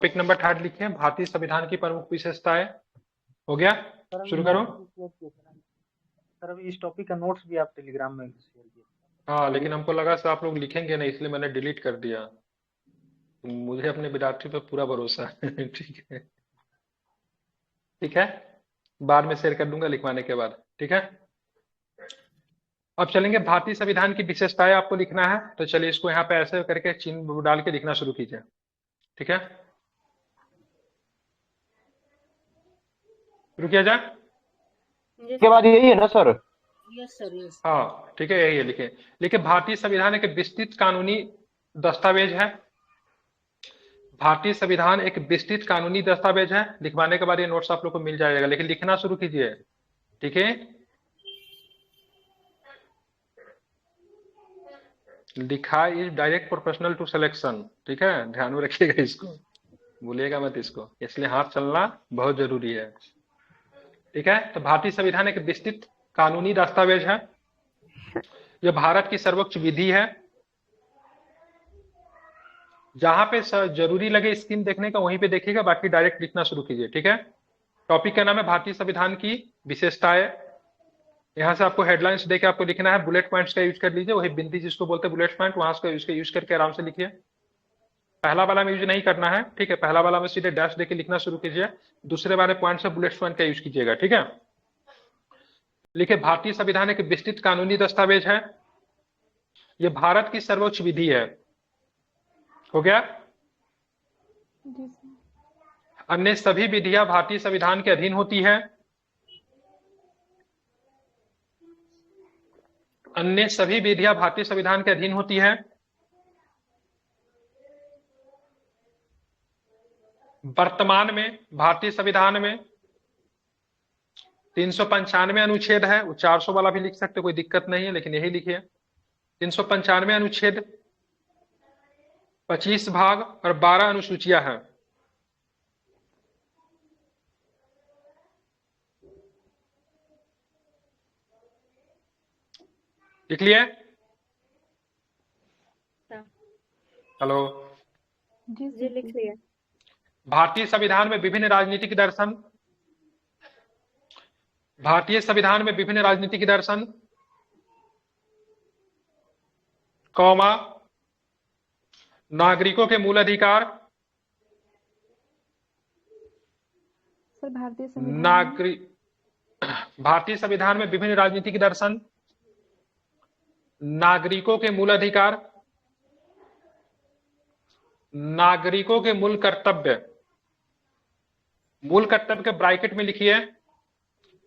Topic number 3 लिखे, भारतीय संविधान की प्रमुख विशेषताएं। हो गया, सर अभी शुरू करो। नोट्स भी शेयर किए थे ना। सर अभी इस टॉपिक का नोट्स भी आप टेलीग्राम में शेयर किए थे। हाँ, लेकिन हमको लगा कि आप लोग लिखेंगे नहीं, इसलिए मैंने डिलीट कर दिया। मुझे अपने विद्यार्थी पर पूरा भरोसा है। ठीक है, ठीक है, बाद में शेयर कर दूंगा लिखवाने के बाद। ठीक है, अब चलेंगे भारतीय संविधान की विशेषताएं आपको लिखना है, तो चलिए इसको यहाँ पे ऐसे करके चिन्ह डाल के लिखना शुरू कीजिए। ठीक है, शुरू किया जाए। के बाद यही है ना सर? Yes sir, yes. हाँ ठीक है, यही है, लिखे लिखे। भारतीय संविधान एक विस्तृत कानूनी दस्तावेज है। भारतीय संविधान एक विस्तृत कानूनी दस्तावेज है। लिखवाने के बाद ये नोट्स आप लोग को मिल जाएगा, लेकिन लिखना शुरू कीजिए। ठीक है, लिखा is direct proportional to selection. ठीक है, ध्यान में रखिएगा इसको, भूलिएगा मत इसको, इसलिए हाथ चलना बहुत जरूरी है। ठीक है, तो भारतीय संविधान एक विस्तृत कानूनी दस्तावेज है। यह भारत की सर्वोच्च विधि है। जहां पे जरूरी लगे स्क्रीन देखने का वहीं पे देखिएगा, बाकी डायरेक्ट लिखना शुरू कीजिए। ठीक है, टॉपिक का नाम है भारतीय संविधान की विशेषताएं। यहां से आपको हेडलाइंस देके आपको लिखना है, बुलेट पॉइंट्स का यूज कर लीजिए, वही बिंदी जिसको बोलते हैं बुलेट पॉइंट, वहां से यूज करके आराम से लिखिए। पहला वाला में यूज नहीं करना है, ठीक है, पहला वाला में सीधे डैश देके लिखना शुरू कीजिए, दूसरे वाले पॉइंट से बुलेट पॉइंट का यूज कीजिएगा। ठीक है, लिखिए भारतीय संविधान एक विस्तृत कानूनी दस्तावेज है। यह भारत की सर्वोच्च विधि है। हो गया। अन्य सभी विधियां भारतीय संविधान के अधीन होती है। अन्य सभी विधियां भारतीय संविधान के अधीन होती है। वर्तमान में भारतीय संविधान में 395 अनुच्छेद है। वो 400 वाला भी लिख सकते, कोई दिक्कत नहीं है, लेकिन यही लिखिए। 395 अनुच्छेद, 25 भाग और 12 अनुसूचियां हैं। लिख लिए? हेलो जी लिख लिया। भारतीय संविधान में विभिन्न राजनीतिक दर्शन, भारतीय संविधान में विभिन्न राजनीतिक दर्शन, कौमा, नागरिकों के मूल अधिकार, सर भारतीय संविधान नागरिक भारतीय संविधान में विभिन्न राजनीतिक दर्शन, नागरिकों के मूल अधिकार, नागरिकों के मूल कर्तव्य। मूल कर्तव्य के ब्रैकेट में लिखिए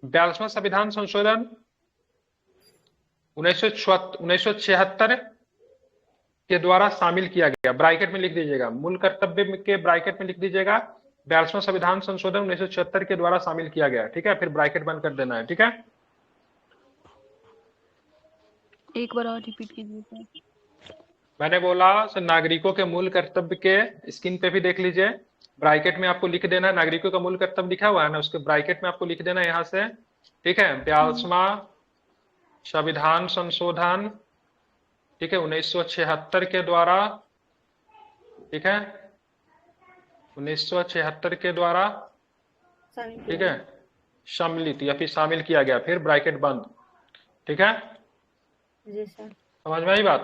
42वां संविधान संशोधन 1976 के द्वारा शामिल किया गया। ब्रैकेट में लिख दीजिएगा, मूल कर्तव्य के ब्रैकेट में लिख दीजिएगा 42वां संविधान संशोधन 1976 के द्वारा शामिल किया गया। ठीक है, फिर ब्रैकेट बंद कर देना है। ठीक है, एक बार और रिपीट कीजिए सर। मैंने बोला नागरिकों के मूल कर्तव्य के स्क्रीन पे भी देख लीजिए, ब्रैकेट में आपको लिख देना, नागरिकों का मूल कर्तव्य लिखा हुआ है ना, उसके ब्रैकेट में आपको लिख देना यहां से। ठीक है, 42वां संविधान संशोधन, ठीक है, 1976 के द्वारा, ठीक है, 1976 के द्वारा, ठीक है, सम्मिलित या फिर शामिल किया गया, फिर ब्रैकेट बंद। ठीक है, जी सर। समझ में आई बात?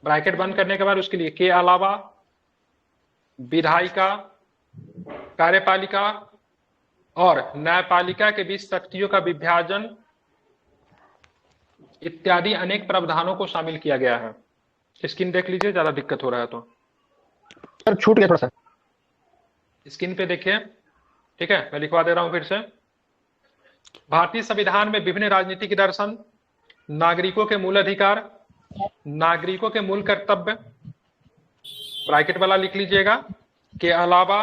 ब्रैकेट बंद करने के बाद उसके लिए के अलावा विधायिका, कार्यपालिका और न्यायपालिका के बीच शक्तियों का विभाजन इत्यादि अनेक प्रावधानों को शामिल किया गया है। स्क्रीन देख लीजिए, ज्यादा दिक्कत हो रहा है तो। सर छूट गया थोड़ा सा। स्क्रीन पे देखिए, ठीक है, मैं लिखवा दे रहा हूं फिर से। भारतीय संविधान में विभिन्न राजनीतिक दर्शन, नागरिकों के मूल अधिकार, नागरिकों के मूल कर्तव्य, ब्रैकेट वाला लिख लीजिएगा, के अलावा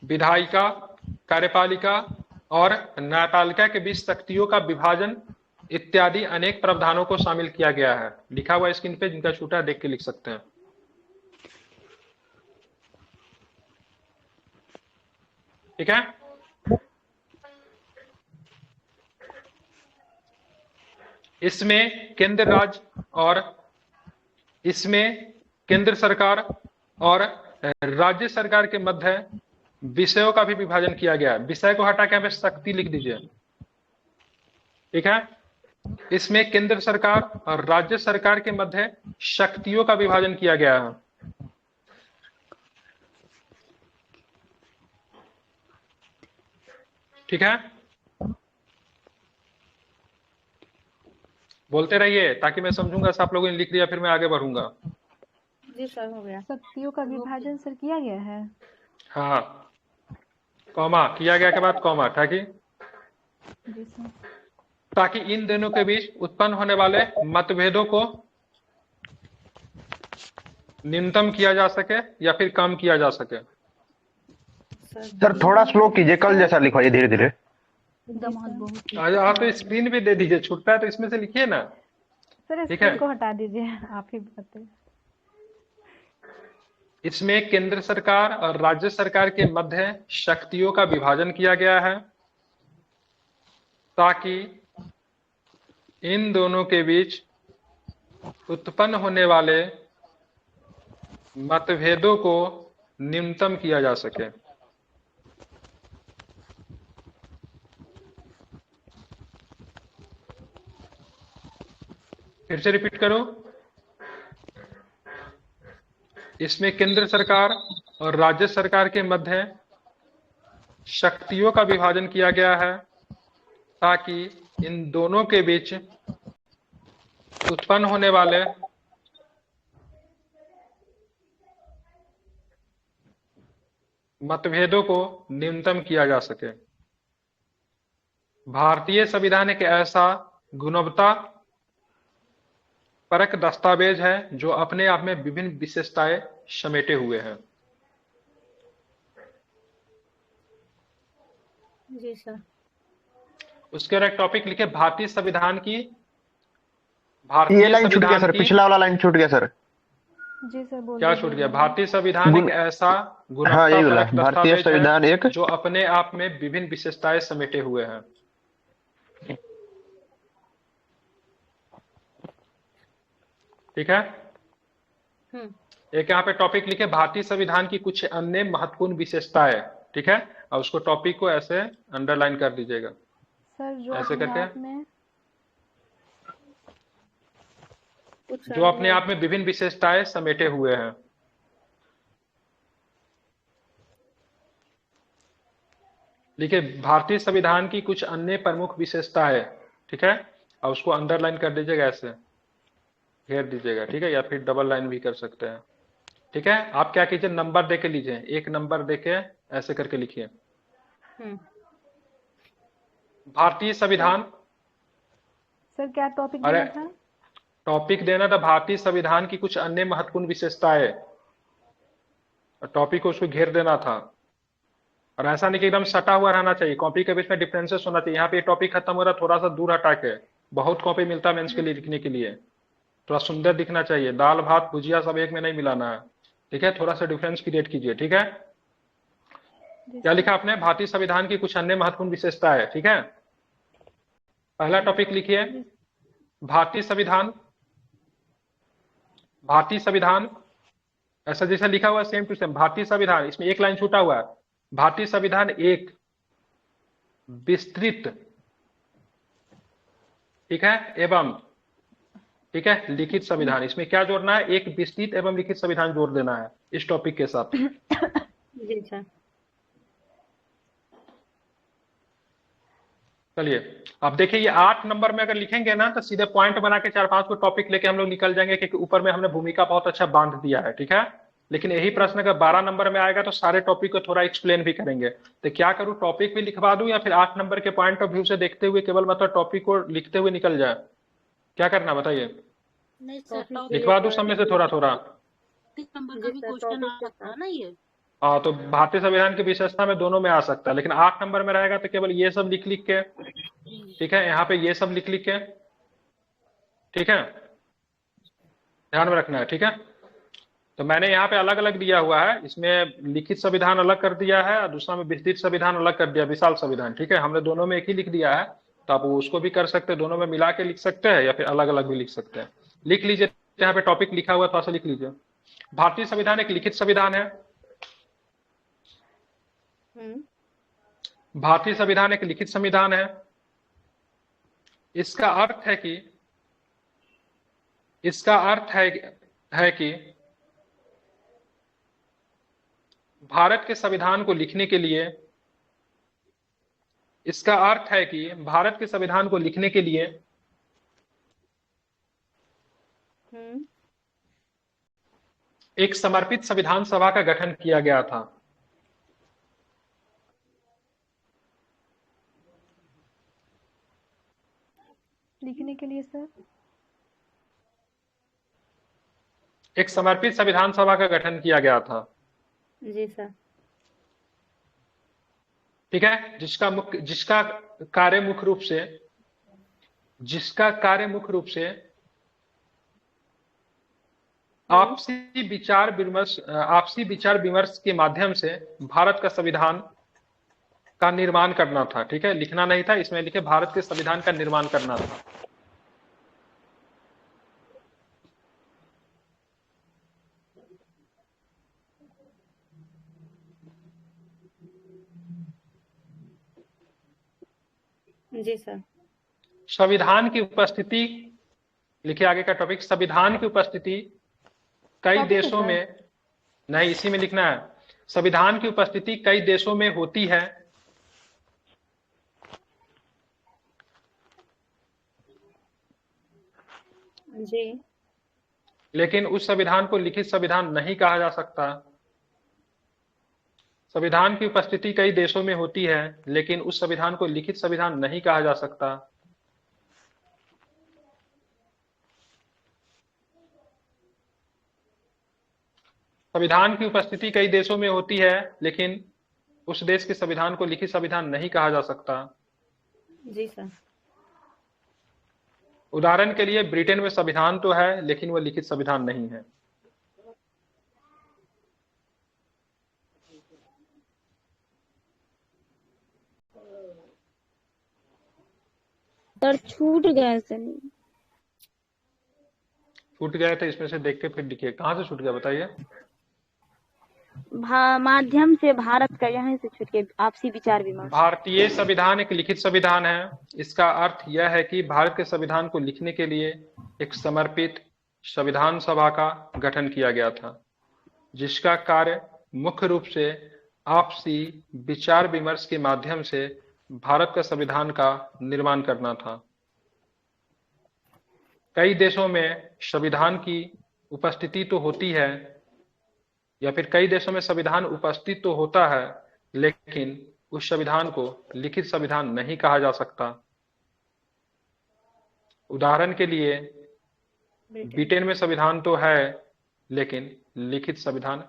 विधायिका, कार्यपालिका और न्यायपालिका के बीच शक्तियों का विभाजन इत्यादि अनेक प्रावधानों को शामिल किया गया है। लिखा हुआ स्क्रीन पे, जिनका छूटा देख के लिख सकते हैं। ठीक है, इसमें केंद्र राज्य और इसमें केंद्र सरकार और राज्य सरकार के मध्य विषयों का भी विभाजन किया गया है। विषय को हटा के हमें शक्ति लिख दीजिए, ठीक है। इसमें केंद्र सरकार और राज्य सरकार के मध्य शक्तियों का विभाजन किया गया है। ठीक है, बोलते रहिए ताकि मैं समझूंगा। आप लोगों ने लिख लिया फिर मैं आगे बढ़ूंगा। जी सर, हो गया। शक्तियों का विभाजन सर किया गया है। हाँ, कॉमा किया गया के बाद कॉमा, ताकि जी सर। ताकि इन दोनों के बीच उत्पन्न होने वाले मतभेदों को न्यूनतम किया जा सके या फिर कम किया जा सके। सर थोड़ा स्लो कीजिए, कल जैसा लिखवाइए धीरे धीरे। बहुत आज आप तो स्क्रीन भी दे दीजिए, छुटता है तो इसमें से लिखिए ना। सर, ठीक है, स्क्रीन को हटा दीजिए, आप ही बताइए। इसमें केंद्र सरकार और राज्य सरकार के मध्य शक्तियों का विभाजन किया गया है ताकि इन दोनों के बीच उत्पन्न होने वाले मतभेदों को न्यूनतम किया जा सके। फिर से रिपीट करो। इसमें केंद्र सरकार और राज्य सरकार के मध्य शक्तियों का विभाजन किया गया है ताकि इन दोनों के बीच उत्पन्न होने वाले मतभेदों को न्यूनतम किया जा सके। भारतीय संविधान एक ऐसा गुणवत्ता परक दस्तावेज है जो अपने आप में विभिन्न विशेषताएं समेटे हुए हैं। जी सर। उसके बाद एक टॉपिक लिखे भारतीय संविधान की। ये लाइन छूट गया सर, पिछला वाला लाइन छूट गया सर। जी सर, बोलिए। क्या छूट गया? भारतीय संविधान एक ऐसा हाँ यही बोला, गुणवत्ता भारतीय संविधान एक जो अपने आप में विभिन्न विशेषताएं समेटे हुए हैं। ठीक है, एक यहाँ पे टॉपिक लिखे भारतीय संविधान की कुछ अन्य महत्वपूर्ण विशेषताएं। ठीक है, और उसको टॉपिक को ऐसे अंडरलाइन कर दीजिएगा सर, जो ऐसे करके, में जो अपने आप में विभिन्न विशेषताएं समेटे हुए हैं। लिखिए भारतीय संविधान की कुछ अन्य प्रमुख विशेषताएं। ठीक है, और उसको अंडरलाइन कर दीजिएगा, ऐसे घेर दीजिएगा। ठीक है, या फिर डबल लाइन भी कर सकते हैं। ठीक है, आप क्या कीजिए, नंबर देके लीजिए, एक नंबर देके ऐसे करके लिखिए। भारतीय संविधान। सर क्या टॉपिक अरे देना था? टॉपिक देना था भारतीय संविधान की कुछ अन्य महत्वपूर्ण विशेषताएं, टॉपिक को उसको घेर देना था। और ऐसा नहीं कि एकदम सटा हुआ रहना चाहिए, कॉपी के बीच में डिफरेंसेस होना चाहिए। यहाँ पे टॉपिक खत्म हो रहा है, थोड़ा सा दूर हटा के। बहुत कॉपी मिलता है मेंस के लिए लिखने के लिए, थोड़ा सुंदर दिखना चाहिए। दाल भात भुजिया सब एक में नहीं मिलाना है। ठीक है, थोड़ा सा डिफरेंस क्रिएट कीजिए। ठीक है, क्या लिखा आपने? भारतीय संविधान की कुछ अन्य महत्वपूर्ण विशेषताएं। ठीक है, पहला टॉपिक लिखिए भारतीय संविधान। भारतीय संविधान ऐसा जैसा लिखा हुआ है सेम टू सेम भारतीय संविधान, इसमें एक लाइन छूटा हुआ है। भारतीय संविधान एक विस्तृत, ठीक है, एवं, ठीक है, लिखित संविधान। इसमें क्या जोड़ना है? एक विस्तृत एवं लिखित संविधान जोड़ देना है इस टॉपिक के साथ। जी सर। चलिए अब देखिए, ये 8 नंबर में अगर लिखेंगे ना तो सीधे पॉइंट बना के 4-5 को टॉपिक लेके हम लोग निकल जाएंगे, क्योंकि ऊपर में हमने भूमिका बहुत अच्छा बांध दिया है। ठीक है, लेकिन यही प्रश्न अगर 12 नंबर में आएगा तो सारे टॉपिक को थोड़ा एक्सप्लेन भी करेंगे। तो क्या करूं, टॉपिक भी लिखवा दूं या फिर 8 नंबर के पॉइंट ऑफ व्यू से देखते हुए केवल मतलब टॉपिक को लिखते हुए निकल जाए? क्या करना बताइए? नहीं सर, लिखवा दूं सब में से थोड़ा थोड़ा? नंबर का भी क्वेश्चन आ सकता है ना ये। हाँ, तो भारतीय संविधान की विशेषता में दोनों में आ सकता है, लेकिन 8 नंबर में रहेगा तो केवल ये सब लिख लिख के, ठीक है, यहाँ पे ये सब लिख लिख के, ठीक है, ध्यान में रखना है। ठीक है, तो मैंने यहाँ पे अलग अलग दिया हुआ है, इसमें लिखित संविधान अलग कर दिया है और दूसरा में विस्तृत संविधान अलग कर दिया, विशाल संविधान। ठीक है, हमने दोनों में एक ही लिख दिया है, तो आप उसको भी कर सकते हैं, दोनों में मिला के लिख सकते हैं या फिर अलग अलग भी लिख सकते हैं। लिख लीजिए, यहाँ पे टॉपिक लिखा हुआ थोड़ा सा लिख लीजिए। भारतीय संविधान एक लिखित संविधान है भारतीय संविधान एक लिखित संविधान है। इसका अर्थ है कि भारत के संविधान को लिखने के लिए एक समर्पित संविधान सभा का गठन किया गया था। लिखने के लिए सर एक समर्पित संविधान सभा का गठन किया गया था। जी सर। ठीक है, जिसका कार्य मुख्य रूप से आपसी विचार विमर्श के माध्यम से भारत का संविधान का निर्माण करना था। ठीक है, लिखना नहीं था, इसमें लिखे भारत के संविधान का निर्माण करना था। जी सर। संविधान की उपस्थिति, लिखिए आगे का टॉपिक, संविधान की उपस्थिति कई देशों में, नहीं इसी में लिखना है, संविधान की उपस्थिति कई देशों में होती है जी, लेकिन उस संविधान को लिखित संविधान नहीं कहा जा सकता। संविधान की उपस्थिति कई देशों में होती है लेकिन उस संविधान को लिखित संविधान नहीं कहा जा सकता। संविधान की उपस्थिति कई देशों में होती है लेकिन उस देश के संविधान को लिखित संविधान नहीं कहा जा सकता। जी सर। उदाहरण के लिए ब्रिटेन में संविधान तो है लेकिन वह लिखित संविधान नहीं है। सर छूट गए सर। छूट गया था, इसमें से देख के फिर लिखिए कहाँ से छूट गया बताइए। माध्यम से भारत का यहाँ से छूट के आपसी विचार विमर्श। भारतीय संविधान एक लिखित संविधान है। इसका अर्थ यह है कि भारत के संविधान को लिखने के लिए एक समर्पित संविधान सभा का गठन किया गया था, जिसका कार्य मुख्य रूप से आपसी विचार विमर्श के माध्यम से भारत का संविधान का निर्माण करना था। कई देशों में संविधान की उपस्थिति तो होती है, या फिर कई देशों में संविधान उपस्थित तो होता है लेकिन उस संविधान को लिखित संविधान नहीं कहा जा सकता। उदाहरण के लिए ब्रिटेन में संविधान तो है लेकिन लिखित संविधान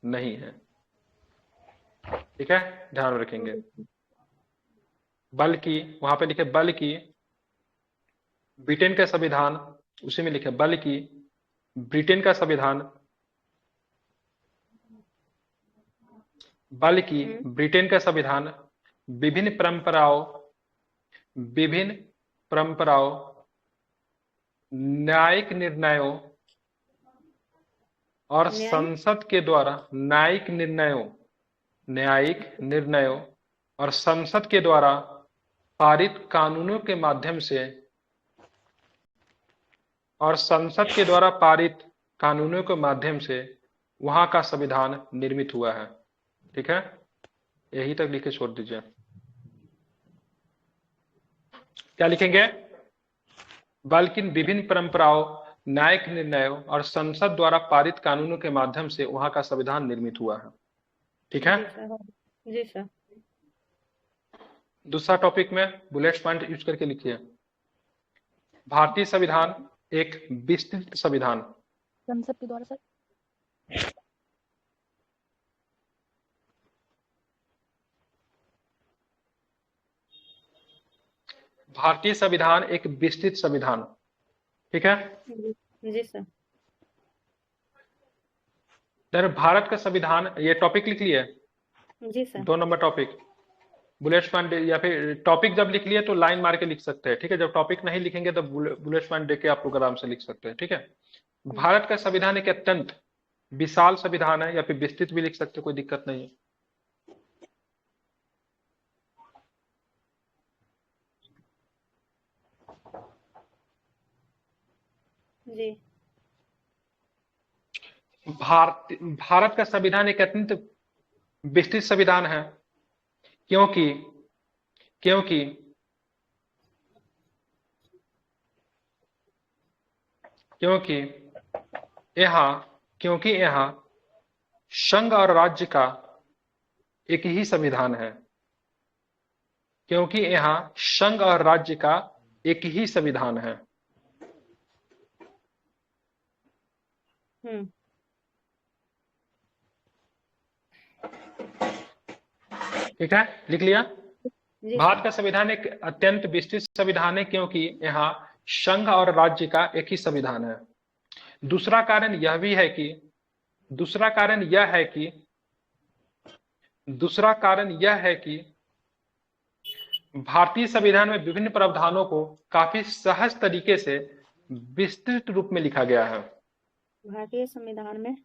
नहीं है। ठीक है, ध्यान रखेंगे। बल्कि वहां पे लिखे बल्कि ब्रिटेन का संविधान, उसी में लिखे बल्कि ब्रिटेन का संविधान, बल्कि ब्रिटेन का संविधान विभिन्न परंपराओं, न्यायिक निर्णयों और संसद के द्वारा न्यायिक निर्णयों और संसद के द्वारा पारित कानूनों के माध्यम से वहां का संविधान निर्मित हुआ है। ठीक है, यही तक लिख के छोड़ दीजिए। क्या लिखेंगे? बल्कि विभिन्न परंपराओं, न्यायिक निर्णयों और संसद द्वारा पारित कानूनों के माध्यम से वहां का संविधान निर्मित हुआ है। ठीक है, जी सर। दूसरा टॉपिक में बुलेट पॉइंट यूज करके लिखिए। भारतीय संविधान एक विस्तृत संविधान। संसद के द्वारा सर। भारतीय संविधान एक विस्तृत संविधान। ठीक है, जी सर। भारत का संविधान, ये टॉपिक लिख लिए? जी sir. 2 number topic bullet point, या फिर टॉपिक जब लिख लिए तो लाइन मार के लिख सकते हैं। ठीक है, जब टॉपिक नहीं लिखेंगे तो बुलेट पॉइंट देके आप लोग आराम से लिख सकते हैं। ठीक है, भारत का संविधान एक अत्यंत विशाल संविधान है, या फिर विस्तृत भी लिख सकते हैं, कोई दिक्कत नहीं है। जी। भारत का संविधान एक अत्यंत विस्तृत संविधान है, क्योंकि क्योंकि क्योंकि क्योंकि यहाँ संघ और राज्य का एक ही संविधान है। क्योंकि यहाँ संघ और राज्य का एक ही संविधान है। हम्म। ठीक है, लिख लिया। जी भारत सर। का संविधान एक अत्यंत विस्तृत संविधान है, क्योंकि यहाँ संघ और राज्य का एक ही संविधान है। दूसरा कारण यह भी है कि दूसरा कारण यह है कि दूसरा कारण यह है कि भारतीय संविधान में विभिन्न प्रावधानों को काफी सहज तरीके से विस्तृत रूप में लिखा गया है। भारतीय संविधान में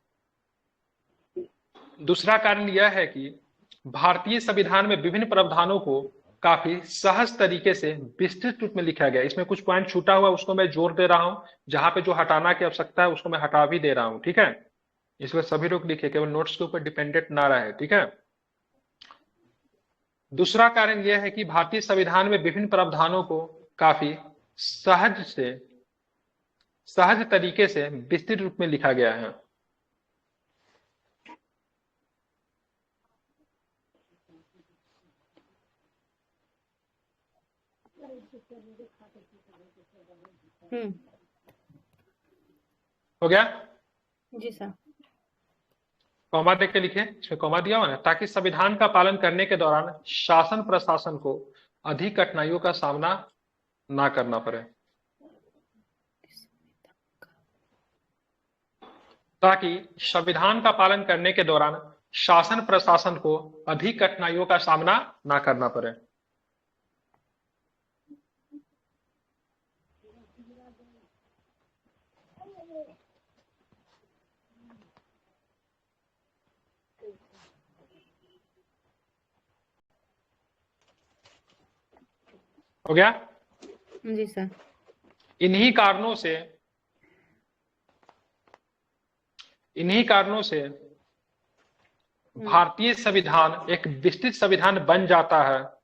दूसरा कारण यह है कि भारतीय संविधान में विभिन्न प्रावधानों को काफी सहज तरीके से विस्तृत रूप में लिखा गया है। इसमें कुछ पॉइंट छूटा हुआ उसको मैं जोड़ दे रहा हूं, जहां पे जो हटाना की आवश्यकता है उसको मैं हटा भी दे रहा हूं। ठीक है, इसलिए सभी लोग लिखे, केवल नोट्स के ऊपर डिपेंडेंट ना रहे। ठीक है, दूसरा कारण यह है कि भारतीय संविधान में विभिन्न प्रावधानों को काफी सहज तरीके से विस्तृत रूप में लिखा गया है। हम्म। हो गया? जी सर। कॉमा देख के लिखे, इसमें कॉमा दिया हुआ है ताकि संविधान का पालन करने के दौरान शासन प्रशासन को अधिक कठिनाइयों का सामना ना करना पड़े। ताकि संविधान का पालन करने के दौरान शासन प्रशासन को अधिक कठिनाइयों का सामना ना करना पड़े। हो गया? जी सर। इन्हीं कारणों से भारतीय संविधान एक विस्तृत संविधान बन जाता है।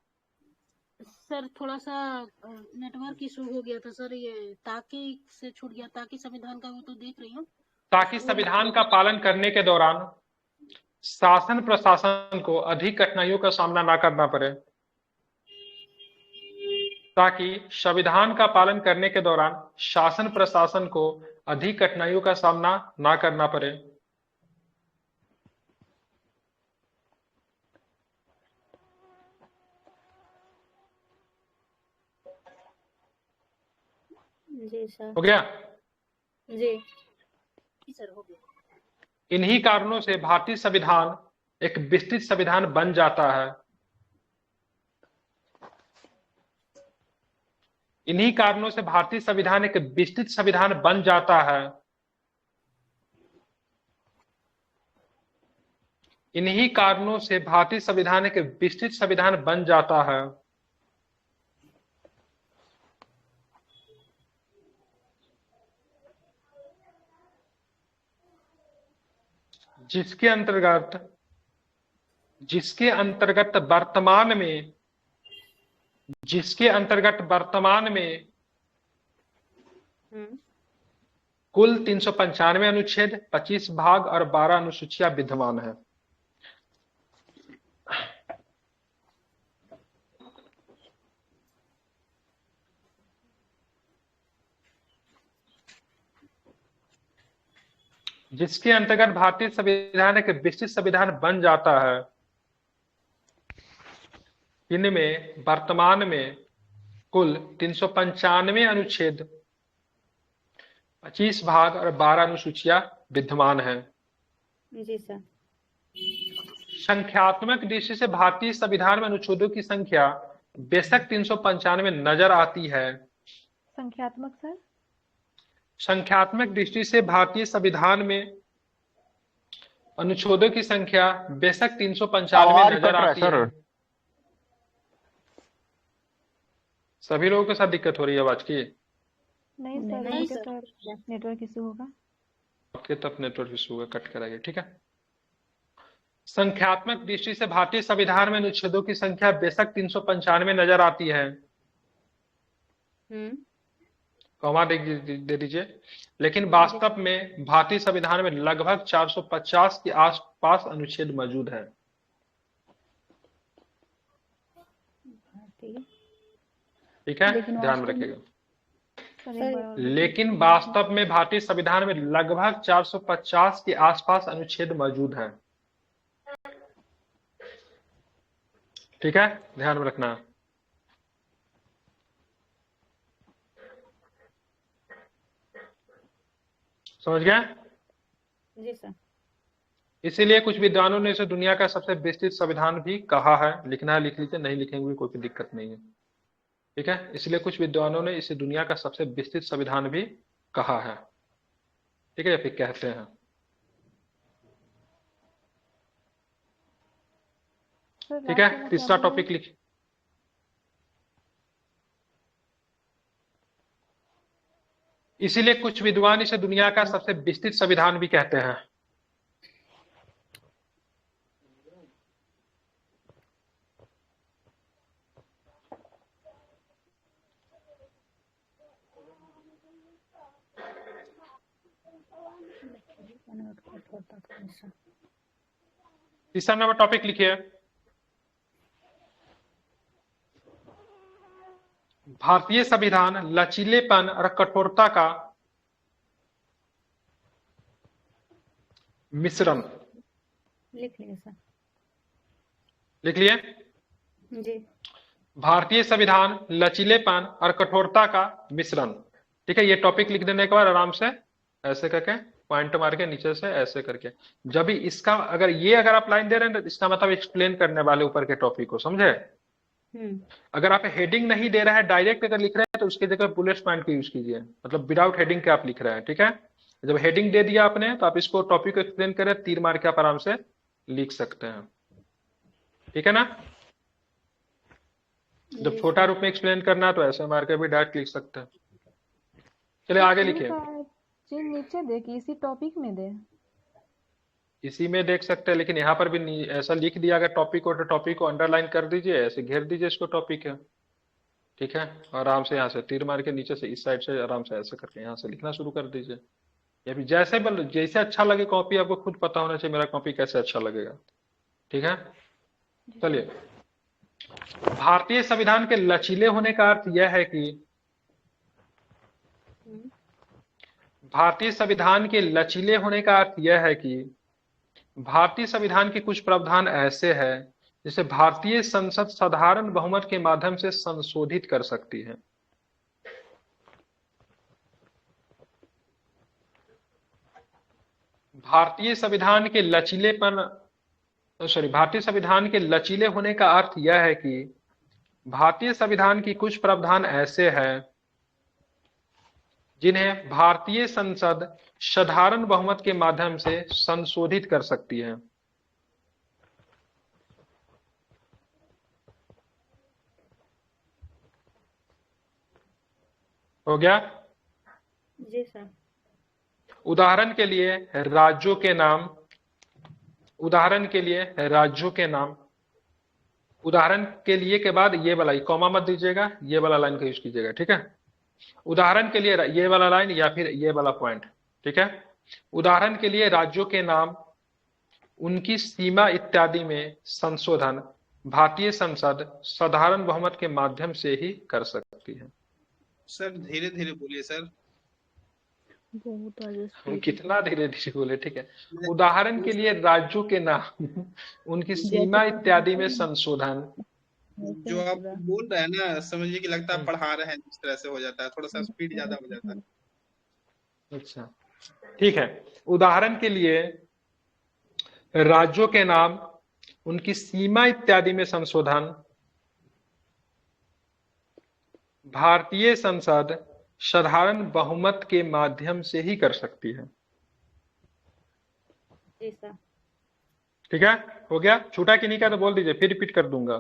सर थोड़ा सा नेटवर्क इशू हो गया था सर, ये ताकि से छूट गया, ताकि संविधान का वो तो देख रही हूँ। ताकि संविधान का पालन करने के दौरान शासन प्रशासन को अधिक कठिनाइयों का सामना ना करना पड़े। ताकि संविधान का पालन करने के दौरान शासन प्रशासन को अधिक कठिनाइयों का सामना ना करना पड़े। जी सर। हो गया? जी। जी सर, हो गया। इन्हीं कारणों से भारतीय संविधान एक विस्तृत संविधान बन जाता है। इन्हीं कारणों से भारतीय संविधान एक विस्तृत संविधान बन जाता है। इन्हीं कारणों से भारतीय संविधान एक विस्तृत संविधान बन जाता है। जिसके अंतर्गत वर्तमान में कुल 395 अनुच्छेद, 25 भाग और 12 अनुसूचियां विद्यमान है। जिसके अंतर्गत भारतीय संविधान एक विस्तृत संविधान बन जाता है। इनमें वर्तमान में कुल 395 अनुच्छेद, 25 भाग और 12 अनुसूचियां विद्यमान हैं। जी सर। संख्यात्मक दृष्टि से भारतीय संविधान में अनुच्छेदों की संख्या बेशक 395 नजर आती है। संख्यात्मक सर। संख्यात्मक दृष्टि से भारतीय संविधान में अनुच्छेदों की संख्या बेशक 395 नजर आती है। सभी लोगों के साथ दिक्कत हो रही है आवाज की? नहीं सर, नहीं यहाँ पे सर। तो नेटवर्क इशू होगा। आपके तब नेटवर्क इशू होगा, कट कराइए, ठीक है। संख्यात्मक दृष्टि से भारतीय संविधान में अनुच्छेदों की संख्या बेशक 395 नजर आती है, कॉमा दे दीजिए, लेकिन वास्तव में भारतीय संविधान में लगभग 450 के आसपास अनुच्छेद मौजूद है। ठीक है, ध्यान में रखिएगा। सर एक बार और लेकिन वास्तव में भारतीय संविधान में लगभग 450 के आसपास अनुच्छेद मौजूद हैं। ठीक है, ध्यान में रखना। समझ गया? जी सर। इसीलिए कुछ विद्वानों ने इसे दुनिया का सबसे विस्तृत संविधान भी कहा है। लिखना है लिख लीजिए, नहीं लिखेंगे भी कोई दिक्कत नहीं है। ठीक है, इसलिए कुछ विद्वानों ने इसे दुनिया का सबसे विस्तृत संविधान भी कहा है। ठीक है, या फिर कहते हैं। सर ठीक लास्ट है, वाला क्या तीसरा बोल रहे टॉपिक हैं? लिख। इसीलिए कुछ विद्वान इसे दुनिया का सबसे विस्तृत संविधान भी कहते हैं। तीसरा नंबर टॉपिक लिखिए, भारतीय संविधान लचीलेपन और कठोरता का मिश्रण। लिख लीजिए सर। लिख लिए? जी। भारतीय संविधान लचीलेपन और कठोरता का मिश्रण। ठीक है, ये टॉपिक लिख देने के बाद आराम से ऐसे करके पॉइंट मार के नीचे से ऐसे करके, जब भी इसका अगर आप लाइन दे रहे हैं तो इसका मतलब एक्सप्लेन करने वाले ऊपर के टॉपिक को, समझे? अगर आप हेडिंग नहीं दे रहे हैं, डायरेक्ट अगर लिख रहे हैं तो उसकी जगह बुलेट पॉइंट को यूज कीजिए, मतलब विदाउट हेडिंग के आप लिख रहे हैं। ठीक है, जब हेडिंग दे दिया आपने तो आप इसको टॉपिक को एक्सप्लेन करें, तीर मार के आप आराम से लिख सकते हैं। ठीक है ना? जब छोटा रूप में एक्सप्लेन करना है तो ऐसे मार के भी डायरेक्ट लिख सकते हैं। चलिए आगे लिखिए। चीज नीचे दे कि इसी टॉपिक में दे? इसी में देख सकते हैं, लेकिन यहाँ पर भी ऐसा लिख दिया अगर टॉपिक हो तो टॉपिक को अंडरलाइन कर दीजिए, ऐसे घेर दीजिए इसको टॉपिक है। ठीक है, आराम से यहाँ से तीर मार के नीचे से इस साइड से आराम से ऐसे करके यहाँ से लिखना शुरू कर दीजिए, या फिर जैसे अच्छा लगे कॉपी, आपको खुद पता होना चाहिए मेरा कॉपी कैसे अच्छा लगेगा। ठीक है, चलिए। भारतीय संविधान के लचीले होने का अर्थ यह है कि भारतीय संविधान के लचीले होने का अर्थ यह है कि भारतीय संविधान के कुछ प्रावधान ऐसे हैं जिसे भारतीय संसद साधारण बहुमत के माध्यम से संशोधित कर सकती है। भारतीय संविधान के लचीले होने का अर्थ यह है कि भारतीय संविधान की कुछ प्रावधान ऐसे हैं जिन्हें भारतीय संसद साधारण बहुमत के माध्यम से संशोधित कर सकती है। हो गया? जी सर। उदाहरण के लिए राज्यों के नाम, उदाहरण के लिए के बाद ये वाला कॉमा मत दीजिएगा, ये वाला लाइन का यूज कीजिएगा। ठीक है, उदाहरण के लिए ये वाला लाइन या फिर ये वाला पॉइंट। ठीक है, उदाहरण के लिए राज्यों के नाम, उनकी सीमा इत्यादि में संशोधन भारतीय संसद साधारण बहुमत के माध्यम से ही कर सकती है। सर धीरे धीरे बोलिए सर। हम कितना धीरे धीरे बोले? ठीक है, उदाहरण के लिए राज्यों के नाम, उनकी सीमा इत्यादि में संशोधन। जो आप बोल रहे हैं ना, समझिए कि लगता है पढ़ा रहे हैं, जिस तरह से हो जाता है, थोड़ा सा स्पीड ज्यादा हो जाता है। अच्छा, ठीक है। उदाहरण के लिए राज्यों के नाम, उनकी सीमा इत्यादि में संशोधन भारतीय संसद साधारण बहुमत के माध्यम से ही कर सकती है। जी सर। ठीक है, हो गया? छूटा कि नहीं का तो बोल दीजिए, फिर रिपीट कर दूंगा।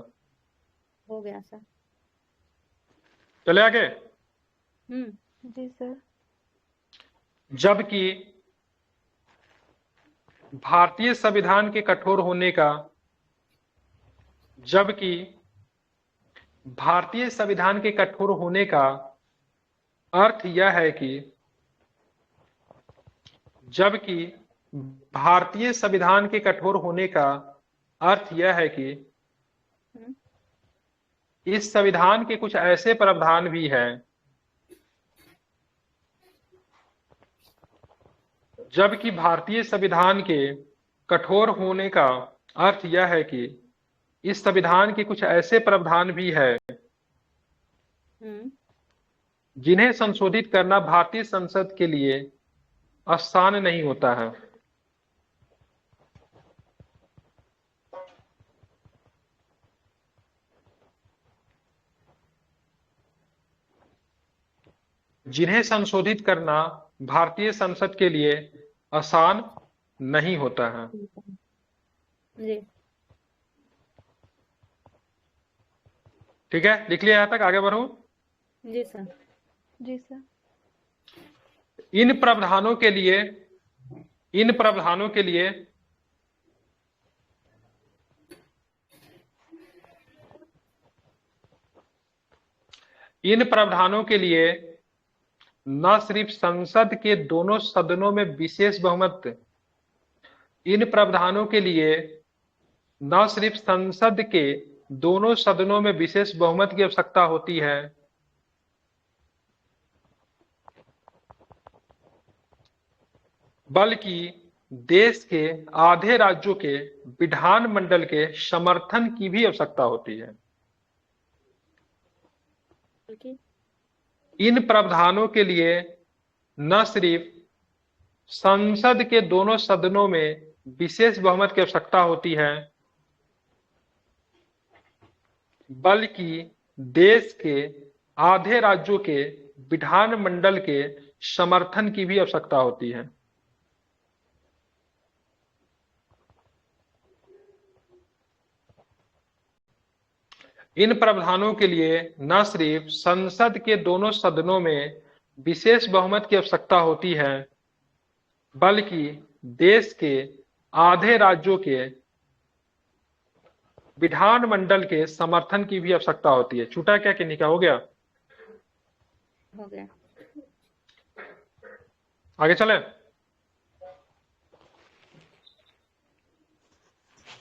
हो गया सर। चले आगे। जी सर। जबकि भारतीय संविधान के कठोर होने का जबकि भारतीय संविधान के कठोर होने का अर्थ यह है कि जबकि भारतीय संविधान के कठोर होने का अर्थ यह है कि इस संविधान के कुछ ऐसे प्रावधान भी हैं जबकि भारतीय संविधान के कठोर होने का अर्थ यह है कि इस संविधान के कुछ ऐसे प्रावधान भी हैं जिन्हें संशोधित करना भारतीय संसद के लिए आसान नहीं होता है। जिन्हें संशोधित करना भारतीय संसद के लिए आसान नहीं होता है। जी ठीक है, लिख लिया यहां तक, आगे बढ़ो। जी सर। जी सर। इन प्रावधानों के लिए इन प्रावधानों के लिए इन प्रावधानों के लिए न सिर्फ संसद के दोनों सदनों में विशेष बहुमत इन प्रावधानों के लिए न सिर्फ संसद के दोनों सदनों में विशेष बहुमत की आवश्यकता होती है बल्कि देश के आधे राज्यों के विधानमंडल के समर्थन की भी आवश्यकता होती है। इन प्रावधानों के लिए न सिर्फ संसद के दोनों सदनों में विशेष बहुमत की आवश्यकता होती है बल्कि देश के आधे राज्यों के विधानमंडल के समर्थन की भी आवश्यकता होती है। इन प्रावधानों के लिए न सिर्फ संसद के दोनों सदनों में विशेष बहुमत की आवश्यकता होती है बल्कि देश के आधे राज्यों के विधानमंडल के समर्थन की भी आवश्यकता होती है। छूटा क्या कि नहीं का? हो गया? हो गया। आगे चले।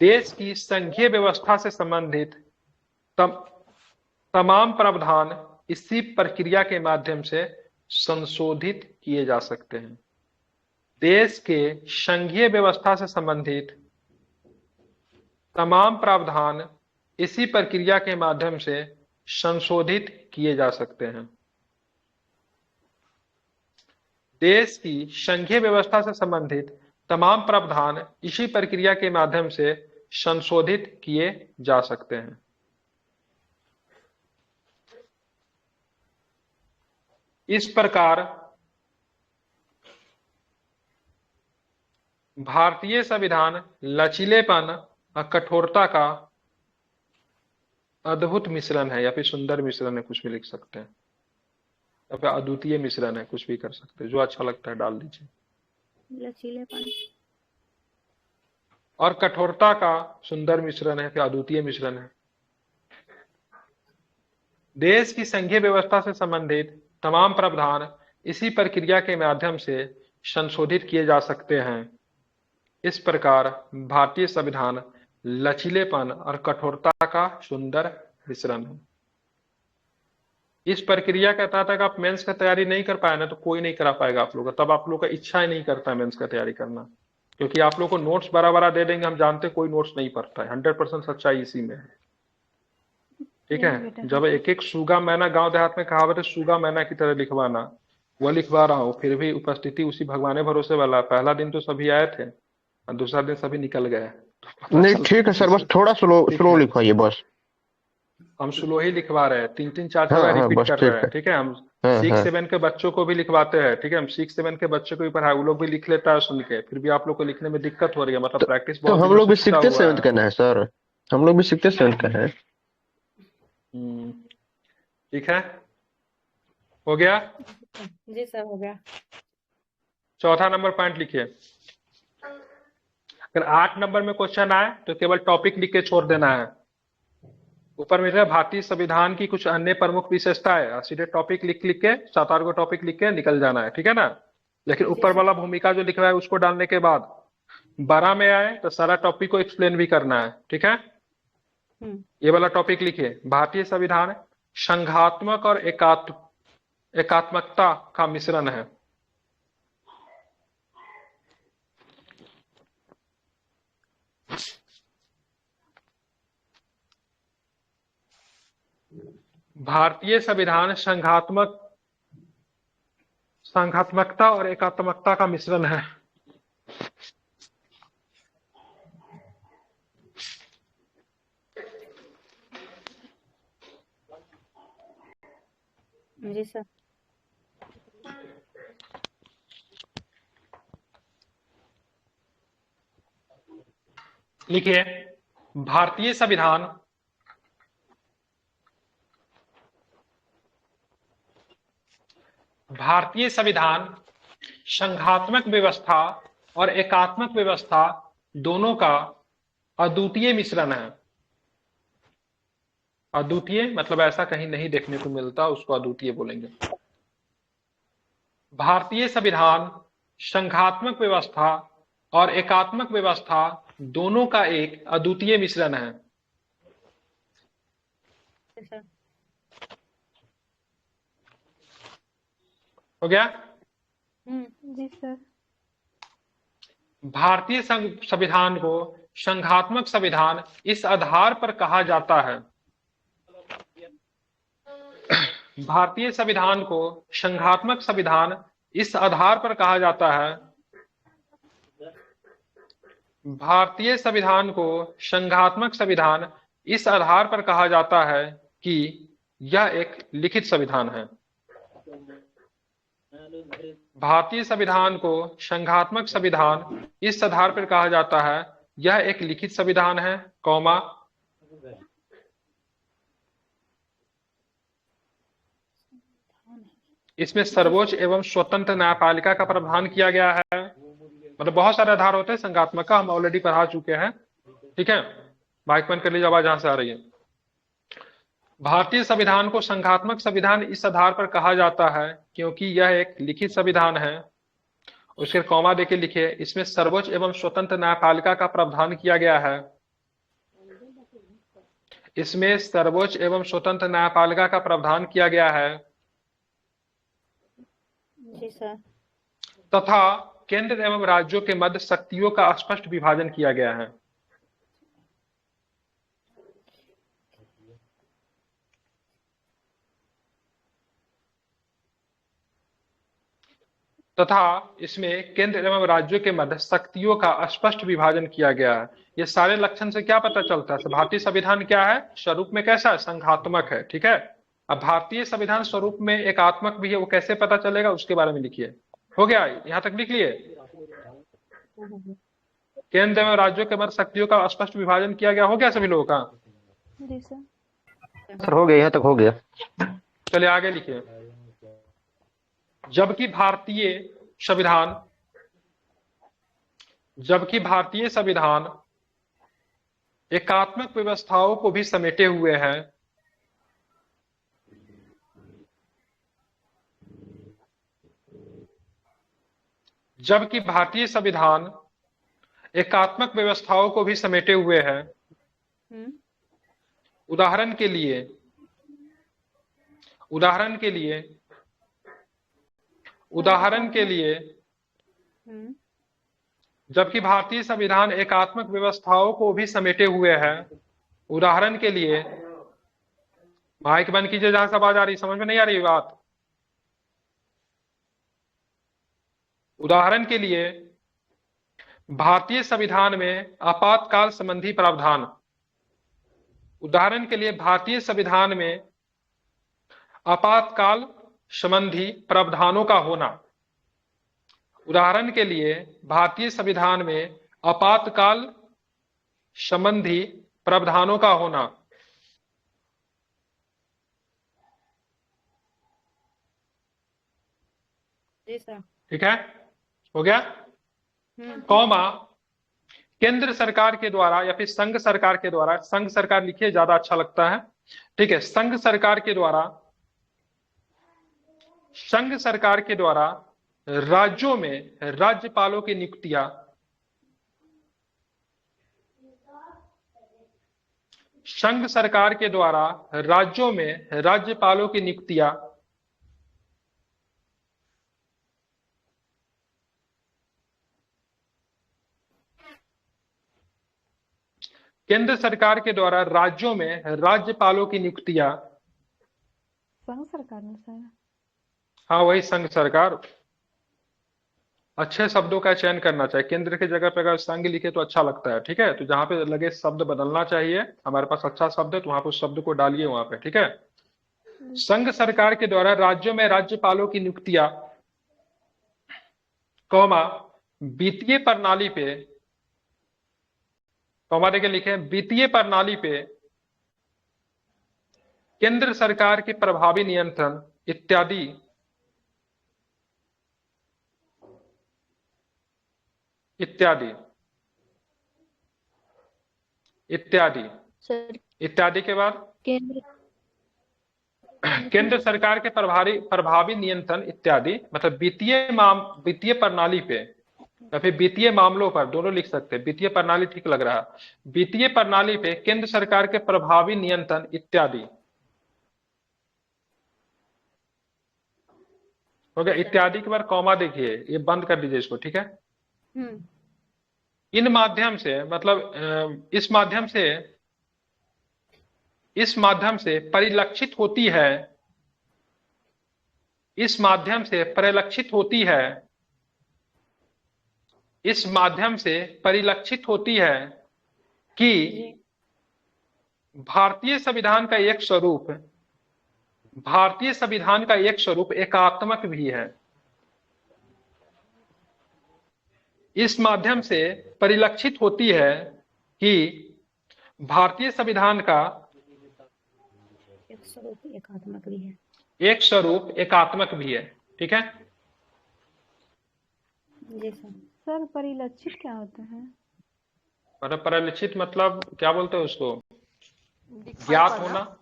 देश की संघीय व्यवस्था से संबंधित तमाम प्रावधान इसी प्रक्रिया के माध्यम से संशोधित किए जा सकते हैं। देश के संघीय व्यवस्था से संबंधित तमाम प्रावधान इसी प्रक्रिया के माध्यम से संशोधित किए जा सकते हैं। देश की संघीय व्यवस्था से संबंधित तमाम प्रावधान इसी प्रक्रिया के माध्यम से संशोधित किए जा सकते हैं। इस प्रकार भारतीय संविधान लचीलेपन और कठोरता का अद्भुत मिश्रण है, या फिर सुंदर मिश्रण है, कुछ भी लिख सकते हैं, या फिर अद्वितीय मिश्रण है, कुछ भी कर सकते हैं, जो अच्छा लगता है डाल दीजिए। लचीलेपन और कठोरता का सुंदर मिश्रण है, फिर अद्वितीय मिश्रण है। देश की संघीय व्यवस्था से संबंधित तमाम प्रावधान इसी प्रक्रिया के माध्यम से संशोधित किए जा सकते हैं। इस प्रकार भारतीय संविधान लचीलेपन और कठोरता का सुंदर मिश्रण है। इस प्रक्रिया के तहत अगर आप मेंस का तैयारी नहीं कर पाए ना तो कोई नहीं करा पाएगा आप लोग का, तब आप लोग का इच्छा ही नहीं करता है मेंस का तैयारी करना, क्योंकि आप लोग को नोट्स बड़ा दे देंगे, हम जानते कोई नोट्स नहीं पढ़ता है। 100% सच्चाई इसी में है। ठीक है, जब एक एक सूगा मैना, गांव देहात में कहावत है, सूगा मैना की तरह लिखवाना, वह लिखवा रहा हूँ। फिर भी उपस्थिति उसी भगवाने भरोसे वाला। पहला दिन तो सभी आए थे और दूसरा दिन सभी निकल गए। नहीं ठीक है सर, बस थोड़ा स्लो लिखवाइए बस। हम स्लो ही लिखवा रहे हैं, 3-3 4-4 हाँ, बार रिपीट कर ठीक रहे हैं। है। ठीक है, हम हाँ, 6-7 के बच्चों को भी लिखवाते हैं। ठीक है, हम 6-7 के बच्चों को भी पढ़ाए, वो लोग भी लिख लेता है सुन के। फिर भी आप लोग को लिखने में दिक्कत हो रही है, मतलब प्रैक्टिस तो बहुत हम दिनों लोग भी से छूटा सीखते हुआ 7th का ना है सर, हम लोग भी सीखते 7th का है। ठीक है। हो गया? जी सर हो गया। चौथा नंबर पॉइंट लिखिए। अगर 8 नंबर में क्वेश्चन आए तो केवल टॉपिक लिख के छोड़ देना है। ऊपर में है भारतीय संविधान की कुछ अन्य प्रमुख विशेषताएं, और सीधे टॉपिक लिख लिख के 7-8 को टॉपिक लिख के निकल जाना है, ठीक है ना। लेकिन जी ऊपर सर। वाला भूमिका जो लिख रहा है उसको डालने के बाद 12 में आए तो सारा टॉपिक को एक्सप्लेन भी करना है, ठीक है। ये वाला टॉपिक लिखिए, भारतीय संविधान संघात्मक और एकात्मकता का मिश्रण है। भारतीय संविधान संघात्मकता और एकात्मकता का मिश्रण है। जी सर। लिखिए, भारतीय संविधान संघात्मक व्यवस्था और एकात्मक व्यवस्था दोनों का अद्वितीय मिश्रण है। अद्वितीय मतलब ऐसा कहीं नहीं देखने को मिलता, उसको अद्वितीय बोलेंगे। भारतीय संविधान संघात्मक व्यवस्था और एकात्मक व्यवस्था दोनों का एक अद्वितीय मिश्रण है। जी सर। हो गया? जी सर। भारतीय संविधान को संघात्मक संविधान इस आधार पर कहा जाता है। भारतीय संविधान को संघात्मक संविधान इस आधार पर कहा जाता है। भारतीय संविधान को संघात्मक संविधान इस आधार पर कहा जाता है कि यह एक लिखित संविधान है। भारतीय संविधान को संघात्मक संविधान इस आधार पर कहा जाता है, यह एक लिखित संविधान है, कौमा इसमें सर्वोच्च एवं स्वतंत्र न्यायपालिका का प्रावधान किया गया है। मतलब बहुत सारे आधार होते हैं संघात्मक का, हम ऑलरेडी पढ़ा चुके हैं, ठीक है। माइक बंद कर लीजिए, आवाज जहां से आ रही है। भारतीय संविधान को संघात्मक संविधान इस आधार पर कहा जाता है क्योंकि यह एक लिखित संविधान है। उसके कॉमा देके लिखिए, इसमें सर्वोच्च एवं स्वतंत्र न्यायपालिका का प्रावधान किया गया है। इसमें सर्वोच्च एवं स्वतंत्र न्यायपालिका का प्रावधान किया गया है जी सर। तथा केंद्र एवं राज्यों के मध्य शक्तियों का स्पष्ट विभाजन किया गया है। तथा इसमें केंद्र एवं राज्यों के मध्य शक्तियों का स्पष्ट विभाजन किया गया है। ये सारे लक्षण से क्या पता चलता है? भारतीय संविधान क्या है? स्वरूप में कैसा है? संघात्मक है, ठीक है। अब भारतीय संविधान स्वरूप में एकात्मक भी है, वो कैसे पता चलेगा उसके बारे में लिखिए। हो गया? यहां तक लिख लिए? केंद्र एवं राज्यों के मध्य शक्तियों का स्पष्ट विभाजन किया गया। हो गया सभी लोगों का? जी सर। सर हो गया, यहाँ तक हो गया। चलिए आगे लिखिए। जबकि भारतीय संविधान एकात्मक व्यवस्थाओं को भी समेटे हुए है। जबकि भारतीय संविधान एकात्मक व्यवस्थाओं को भी समेटे हुए है। उदाहरण के लिए जबकि भारतीय संविधान एकात्मक व्यवस्थाओं को भी समेटे हुए है। उदाहरण के लिए, माइक बंद कीजिए जहां से आवाज आ रही, समझ में नहीं आ रही बात। उदाहरण के लिए, भारतीय संविधान में आपातकाल संबंधी प्रावधान। उदाहरण के लिए, भारतीय संविधान में आपातकाल संबंधी प्रावधानों का होना। उदाहरण के लिए, भारतीय संविधान में आपातकाल संबंधी प्रावधानों का होना। जी सर। ठीक है, हो गया। कॉमा, केंद्र सरकार के द्वारा या फिर संघ सरकार के द्वारा, संघ सरकार लिखिए ज्यादा अच्छा लगता है। ठीक है, संघ सरकार के द्वारा, संघ सरकार के द्वारा राज्यों में राज्यपालों की नियुक्तियां, संघ सरकार के द्वारा राज्यों में राज्यपालों की नियुक्तियां केंद्र सरकार के द्वारा राज्यों में राज्यपालों की नियुक्तियां, संघ सरकार ने सर। हाँ वही संघ सरकार। अच्छे शब्दों का चयन करना चाहिए, केंद्र की जगह पे अगर संघ लिखे तो अच्छा लगता है। ठीक है, तो जहां पे लगे शब्द बदलना चाहिए, हमारे पास अच्छा शब्द है तो वहां पे उस शब्द को डालिए वहां पे। ठीक है, संघ सरकार के द्वारा राज्यों में राज्यपालों की नियुक्तियां, कौमा वित्तीय प्रणाली पे, कौमा देके लिखे वित्तीय प्रणाली पे केंद्र सरकार के प्रभावी नियंत्रण इत्यादि, इत्यादि इत्यादि सर इत्यादि के बाद केंद्र केंद्र सरकार के प्रभावी नियंत्रण इत्यादि, मतलब वित्तीय प्रणाली पे या फिर वित्तीय मामलों पर, दोनों लिख सकते हैं, वित्तीय प्रणाली ठीक लग रहा है। वित्तीय प्रणाली पे केंद्र सरकार के प्रभावी नियंत्रण इत्यादि, हो गया। इत्यादि के बाद कॉमा देखिए, ये बंद कर दीजिए इसको। ठीक है, इन माध्यम से, मतलब इस माध्यम से परिलक्षित होती है, इस माध्यम से परिलक्षित होती है, इस माध्यम से परिलक्षित होती है कि भारतीय संविधान का एक स्वरूप, भारतीय संविधान का एक स्वरूप एकात्मक भी है। इस माध्यम से परिलक्षित होती है कि भारतीय संविधान का एक स्वरूप एकात्मक भी है। एक स्वरूप एकात्मक भी है। ठीक है, जी सर। सर परिलक्षित क्या होता है? परिलक्षित मतलब क्या बोलते हैं उसको, ज्ञात होना,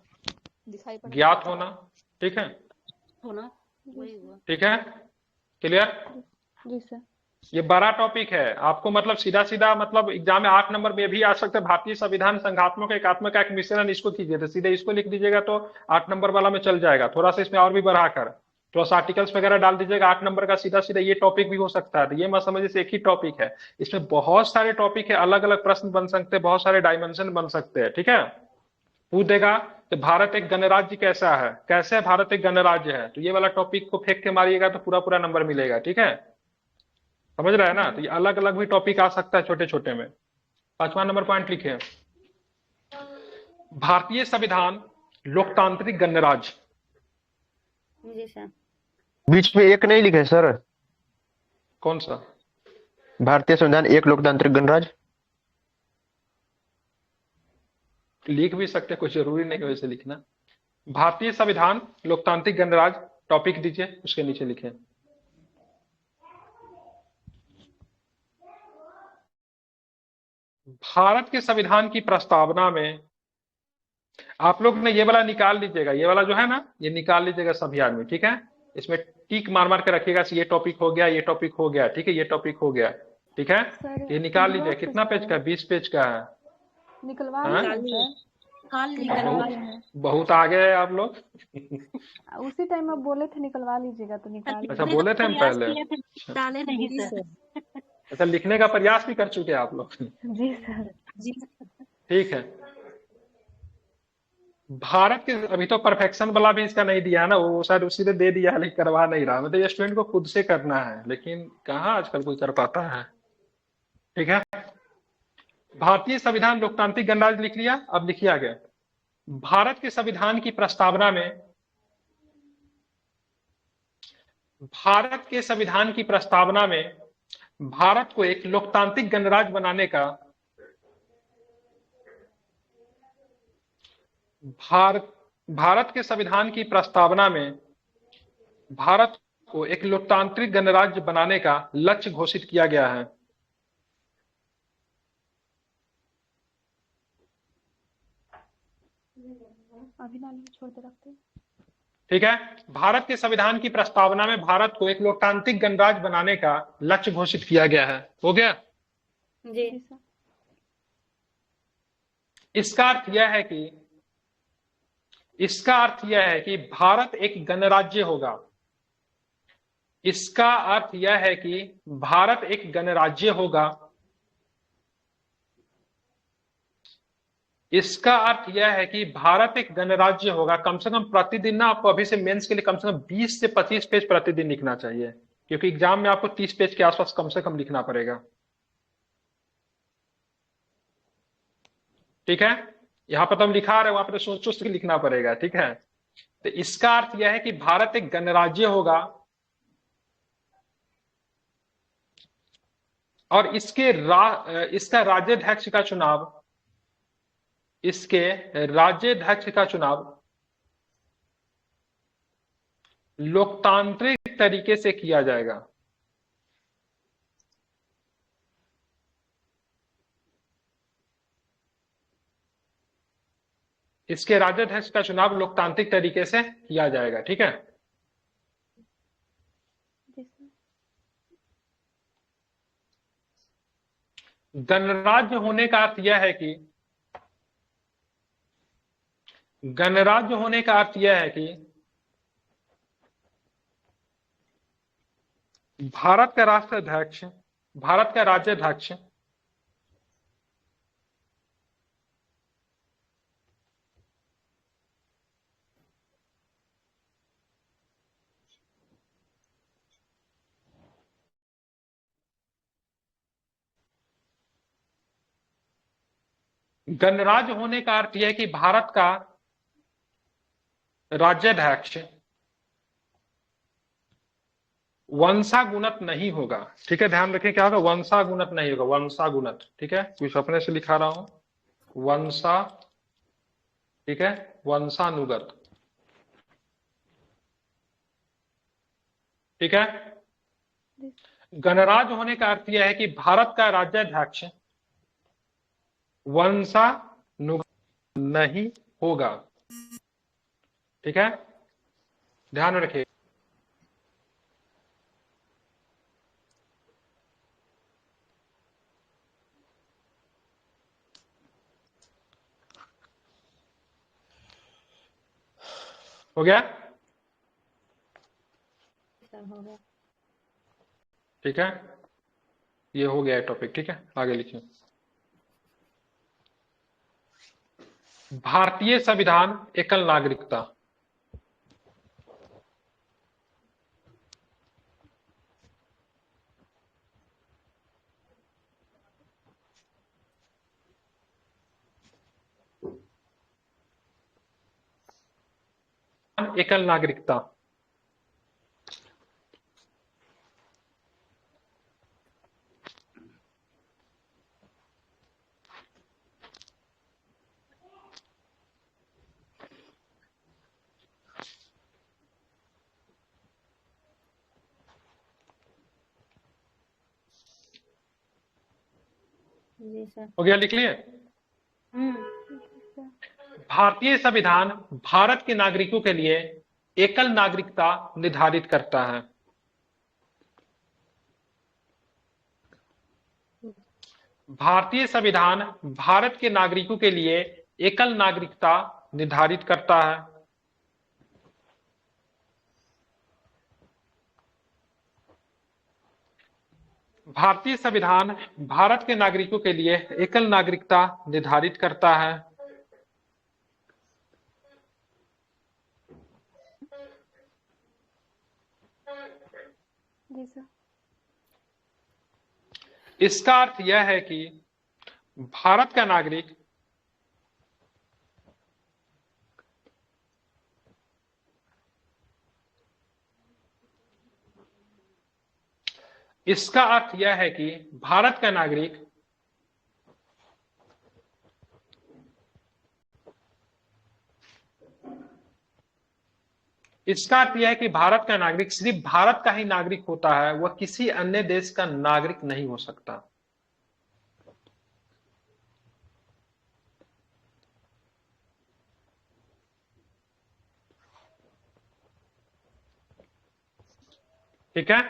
ज्ञात होना। ठीक है, होना वही हुआ। ठीक है, क्लियर। जी सर। ये बड़ा टॉपिक है, आपको मतलब सीधा सीधा मतलब एग्जाम में 8 नंबर में भी आ सकता है। भारतीय संविधान संघात्मक एकात्मक का एक मिश्रण, इसको कीजिए तो सीधे इसको लिख दीजिएगा तो 8 नंबर वाला में चल जाएगा। थोड़ा सा इसमें और भी बढ़ाकर थोड़ा सा आर्टिकल्स वगैरह डाल दीजिएगा, 8 नंबर का सीधा सीधा ये टॉपिक भी हो सकता है। तो ये मत समझिए एक ही टॉपिक है, इसमें बहुत सारे टॉपिक है, अलग अलग प्रश्न बन सकते हैं, बहुत सारे डायमेंशन बन सकते हैं। ठीक है, पूछेगा कि भारत एक गणराज्य कैसा है, कैसे भारत एक गणराज्य है, तो ये वाला टॉपिक को फेंक के मारिएगा तो पूरा पूरा नंबर मिलेगा। ठीक है, समझ रहे हैं ना। तो ये अलग अलग भी टॉपिक आ सकता है छोटे छोटे में। 5वां नंबर पॉइंट लिखे, भारतीय संविधान लोकतांत्रिक गणराज्य। जी सर। बीच में एक नहीं लिखे सर, कौन सा? भारतीय संविधान एक लोकतांत्रिक गणराज्य। लिख भी सकते, कोई जरूरी नहीं वैसे लिखना। भारतीय संविधान लोकतांत्रिक गणराज्य टॉपिक दीजिए, उसके नीचे लिखे भारत के संविधान की प्रस्तावना में, आप लोग ने ये वाला निकाल लीजिएगा, ये वाला जो है ना ये निकाल लीजिएगा सभी आदमी। ठीक है, इसमें टिक मार मार के रखिएगा, ये टॉपिक हो गया, ये टॉपिक हो गया। ठीक है, ये टॉपिक हो गया। ठीक है, ये निकाल लीजिए। कितना पेज का है? 20 पेज का है। निकलवा हाँ? लीजिए सर। बहुत आगे है आप लोग। उसी टाइम आप बोले थे निकलवा लीजिएगा तो निकाल अच्छा, बोले थे हम पहले। डाले नहीं सर। अच्छा, लिखने का प्रयास भी कर चुके हैं आप लोग। जी सर। जी। ठीक है, भारत के अभी तो परफेक्शन वाला भी इसका नहीं दिया है ना, वो शायद उसी ने दे दिया है लेकिन करवा नहीं रहा। मतलब ये स्टूडेंट को खुद से करना है, लेकिन कहाँ आजकल कोई कर पाता है। ठीक है, भारतीय संविधान लोकतांत्रिक गणराज्य लिख लिया। अब लिखिए आगे, भारत के संविधान की प्रस्तावना में, भारत के संविधान की प्रस्तावना में भारत को एक लोकतांत्रिक गणराज्य बनाने का, भारत के संविधान की प्रस्तावना में भारत को एक लोकतांत्रिक गणराज्य बनाने का लक्ष्य घोषित किया गया है? अभी नाली में छोड़ दे रखते हैं। ठीक है, भारत के संविधान की प्रस्तावना में भारत को एक लोकतांत्रिक गणराज्य बनाने का लक्ष्य घोषित किया गया है। हो गया? जी जी सर। इसका अर्थ यह है कि भारत एक गणराज्य होगा। इसका अर्थ यह है कि भारत एक गणराज्य होगा। इसका अर्थ यह है कि भारत एक गणराज्य होगा। कम से कम प्रतिदिन ना आपको अभी से मेंस के लिए कम से कम 20 से 25 पेज प्रतिदिन लिखना चाहिए, क्योंकि एग्जाम में आपको 30 पेज के आसपास कम से कम लिखना पड़ेगा। ठीक है, यहां पर तो हम लिखा रहे हैं, वहां पर तो सोच सोच के लिखना पड़ेगा। ठीक है, तो इसका अर्थ यह है कि भारत एक गणराज्य होगा और इसका राज्याध्यक्ष का चुनाव लोकतांत्रिक तरीके से किया जाएगा। इसके राज्याध्यक्ष का चुनाव लोकतांत्रिक तरीके से किया जाएगा। ठीक है, जी सर। गणराज्य होने का अर्थ यह है कि भारत का राज्याध्यक्ष गणराज्य होने का अर्थ यह है कि भारत का राज्याध्यक्ष वंशागुणत नहीं होगा। ठीक है, ध्यान रखें क्या होगा? वंशागुणत नहीं होगा, वंशागुणत। ठीक है, कुछ अपने से लिखा रहा हूं, ठीक है, वंशानुगत। ठीक है, गणराज्य होने का अर्थ यह है कि भारत का राज्याध्यक्ष वंशानुगत नहीं होगा। ठीक है, ध्यान में रखिए। हो गया? हो गया। ठीक है, ये हो गया टॉपिक। ठीक है, आगे लिखिए। भारतीय संविधान एकल नागरिकता। एकल नागरिकता। जी सर। हो गया, लिख लिए? भारतीय संविधान भारत के नागरिकों के लिए एकल नागरिकता निर्धारित करता है। भारतीय संविधान भारत के नागरिकों के लिए एकल नागरिकता निर्धारित करता है। भारतीय संविधान भारत के नागरिकों के लिए एकल नागरिकता निर्धारित करता है। जी सर। इसका अर्थ यह है कि भारत का नागरिक इसका अर्थ यह है कि भारत का नागरिक इसका अर्थ यह है कि भारत का नागरिक सिर्फ भारत का ही नागरिक होता है, वह किसी अन्य देश का नागरिक नहीं हो सकता। ठीक है,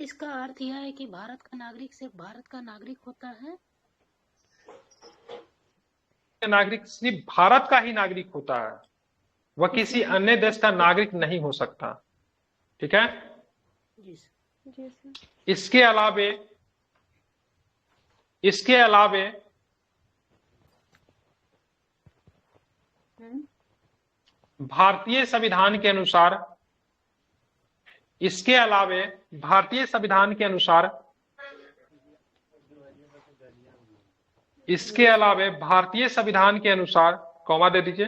इसका अर्थ यह है कि भारत का नागरिक सिर्फ भारत का नागरिक होता है। नागरिक सिर्फ भारत का ही नागरिक होता है, वह किसी अन्य देश का नागरिक नहीं हो सकता। ठीक है, जी सर। जी सर। इसके अलावे भारतीय संविधान के अनुसार कॉमा दे दीजिए,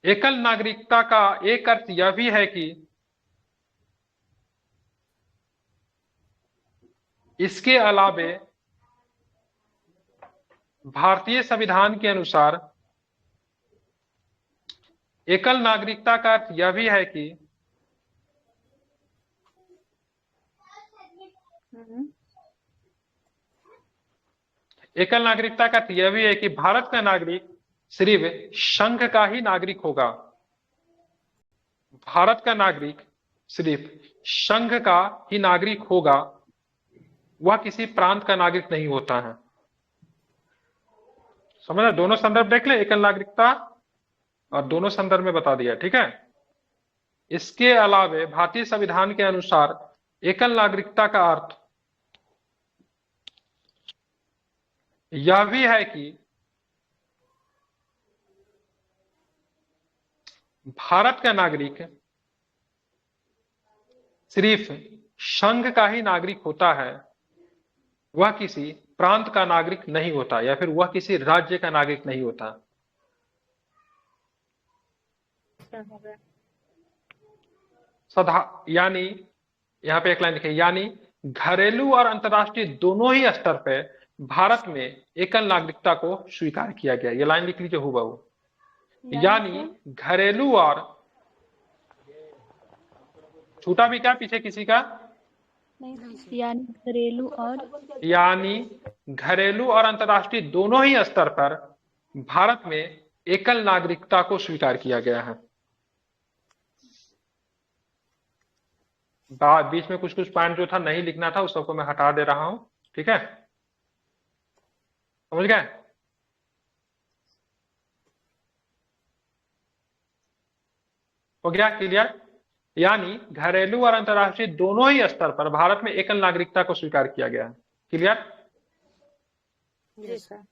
एकल नागरिकता का एक अर्थ यह भी है कि इसके अलावे भारतीय संविधान के अनुसार एकल नागरिकता का अर्थ यह भी है कि एकल नागरिकता का अर्थ यह भी है कि भारत का नागरिक सिर्फ संघ का ही नागरिक होगा। भारत का नागरिक सिर्फ संघ का ही नागरिक होगा, वह किसी प्रांत का नागरिक नहीं होता है। समझ, दोनों संदर्भ देख ले, एकल नागरिकता और दोनों संदर्भ में बता दिया। ठीक है, इसके अलावे भारतीय संविधान के अनुसार एकल नागरिकता का अर्थ यह भी है कि भारत का नागरिक सिर्फ संघ का ही नागरिक होता है, वह किसी प्रांत का नागरिक नहीं होता, या फिर वह किसी राज्य का नागरिक नहीं होता। यानी यहां पे एक लाइन लिखे, यानी घरेलू और अंतर्राष्ट्रीय दोनों ही स्तर पे भारत में एकल नागरिकता को स्वीकार किया गया। ये लाइन लिख लीजिए हूबहू, यानी घरेलू और, छूटा भी क्या पीछे किसी का, यानी घरेलू और अंतर्राष्ट्रीय दोनों ही स्तर पर भारत में एकल नागरिकता को स्वीकार किया गया है। बीच में कुछ पॉइंट जो था नहीं लिखना था, उस सबको मैं हटा दे रहा हूं। ठीक है, समझ गए? हो गया क्लियर? यानी घरेलू और अंतर्राष्ट्रीय दोनों ही स्तर पर भारत में एकल नागरिकता को स्वीकार किया गया है। क्लियर? जी सर।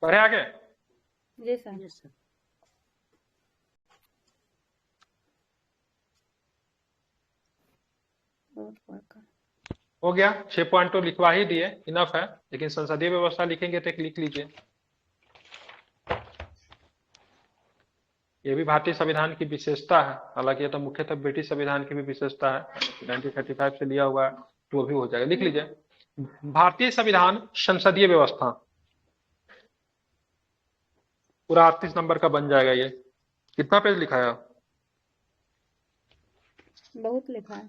पढ़े आगे? जी सर। जी सर। हो गया, 6 पॉइंट तो लिखवा ही दिए, इनफ है। लेकिन संसदीय व्यवस्था लिखेंगे तो एक लिख लीजिए, ये भी भारतीय संविधान की विशेषता है। हालांकि ये तो मुख्यतः ब्रिटिश संविधान की भी विशेषता है, 1935 से लिया हुआ है, तो वो भी हो जाएगा। लिख लीजिए, भारतीय संविधान संसदीय व्यवस्था, पूरा 38 नंबर का बन जाएगा। ये कितना पेज लिखा है? बहुत लिखा है।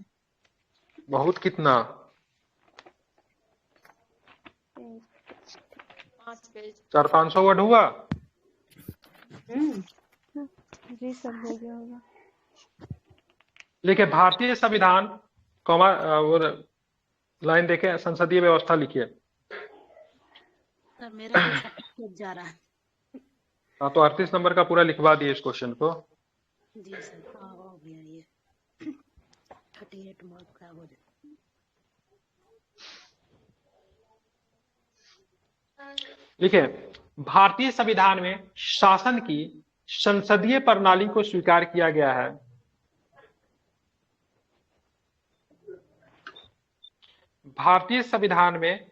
बहुत कितना? 400-500 वर्ड हुआ? जी सब हो गया होगा। लिखिए भारतीय संविधान कॉमा और लाइन देखे, संसदीय व्यवस्था लिखिए। सर मेरा भी सब जा रहा है। हाँ, तो 38 नंबर का पूरा लिखवा दिए इस क्वेश्चन को। जी सर, हाँ हो गया ये 38 मार्क का हो जाए। देखिए, भारतीय संविधान में शासन की संसदीय प्रणाली को स्वीकार किया गया है। भारतीय संविधान में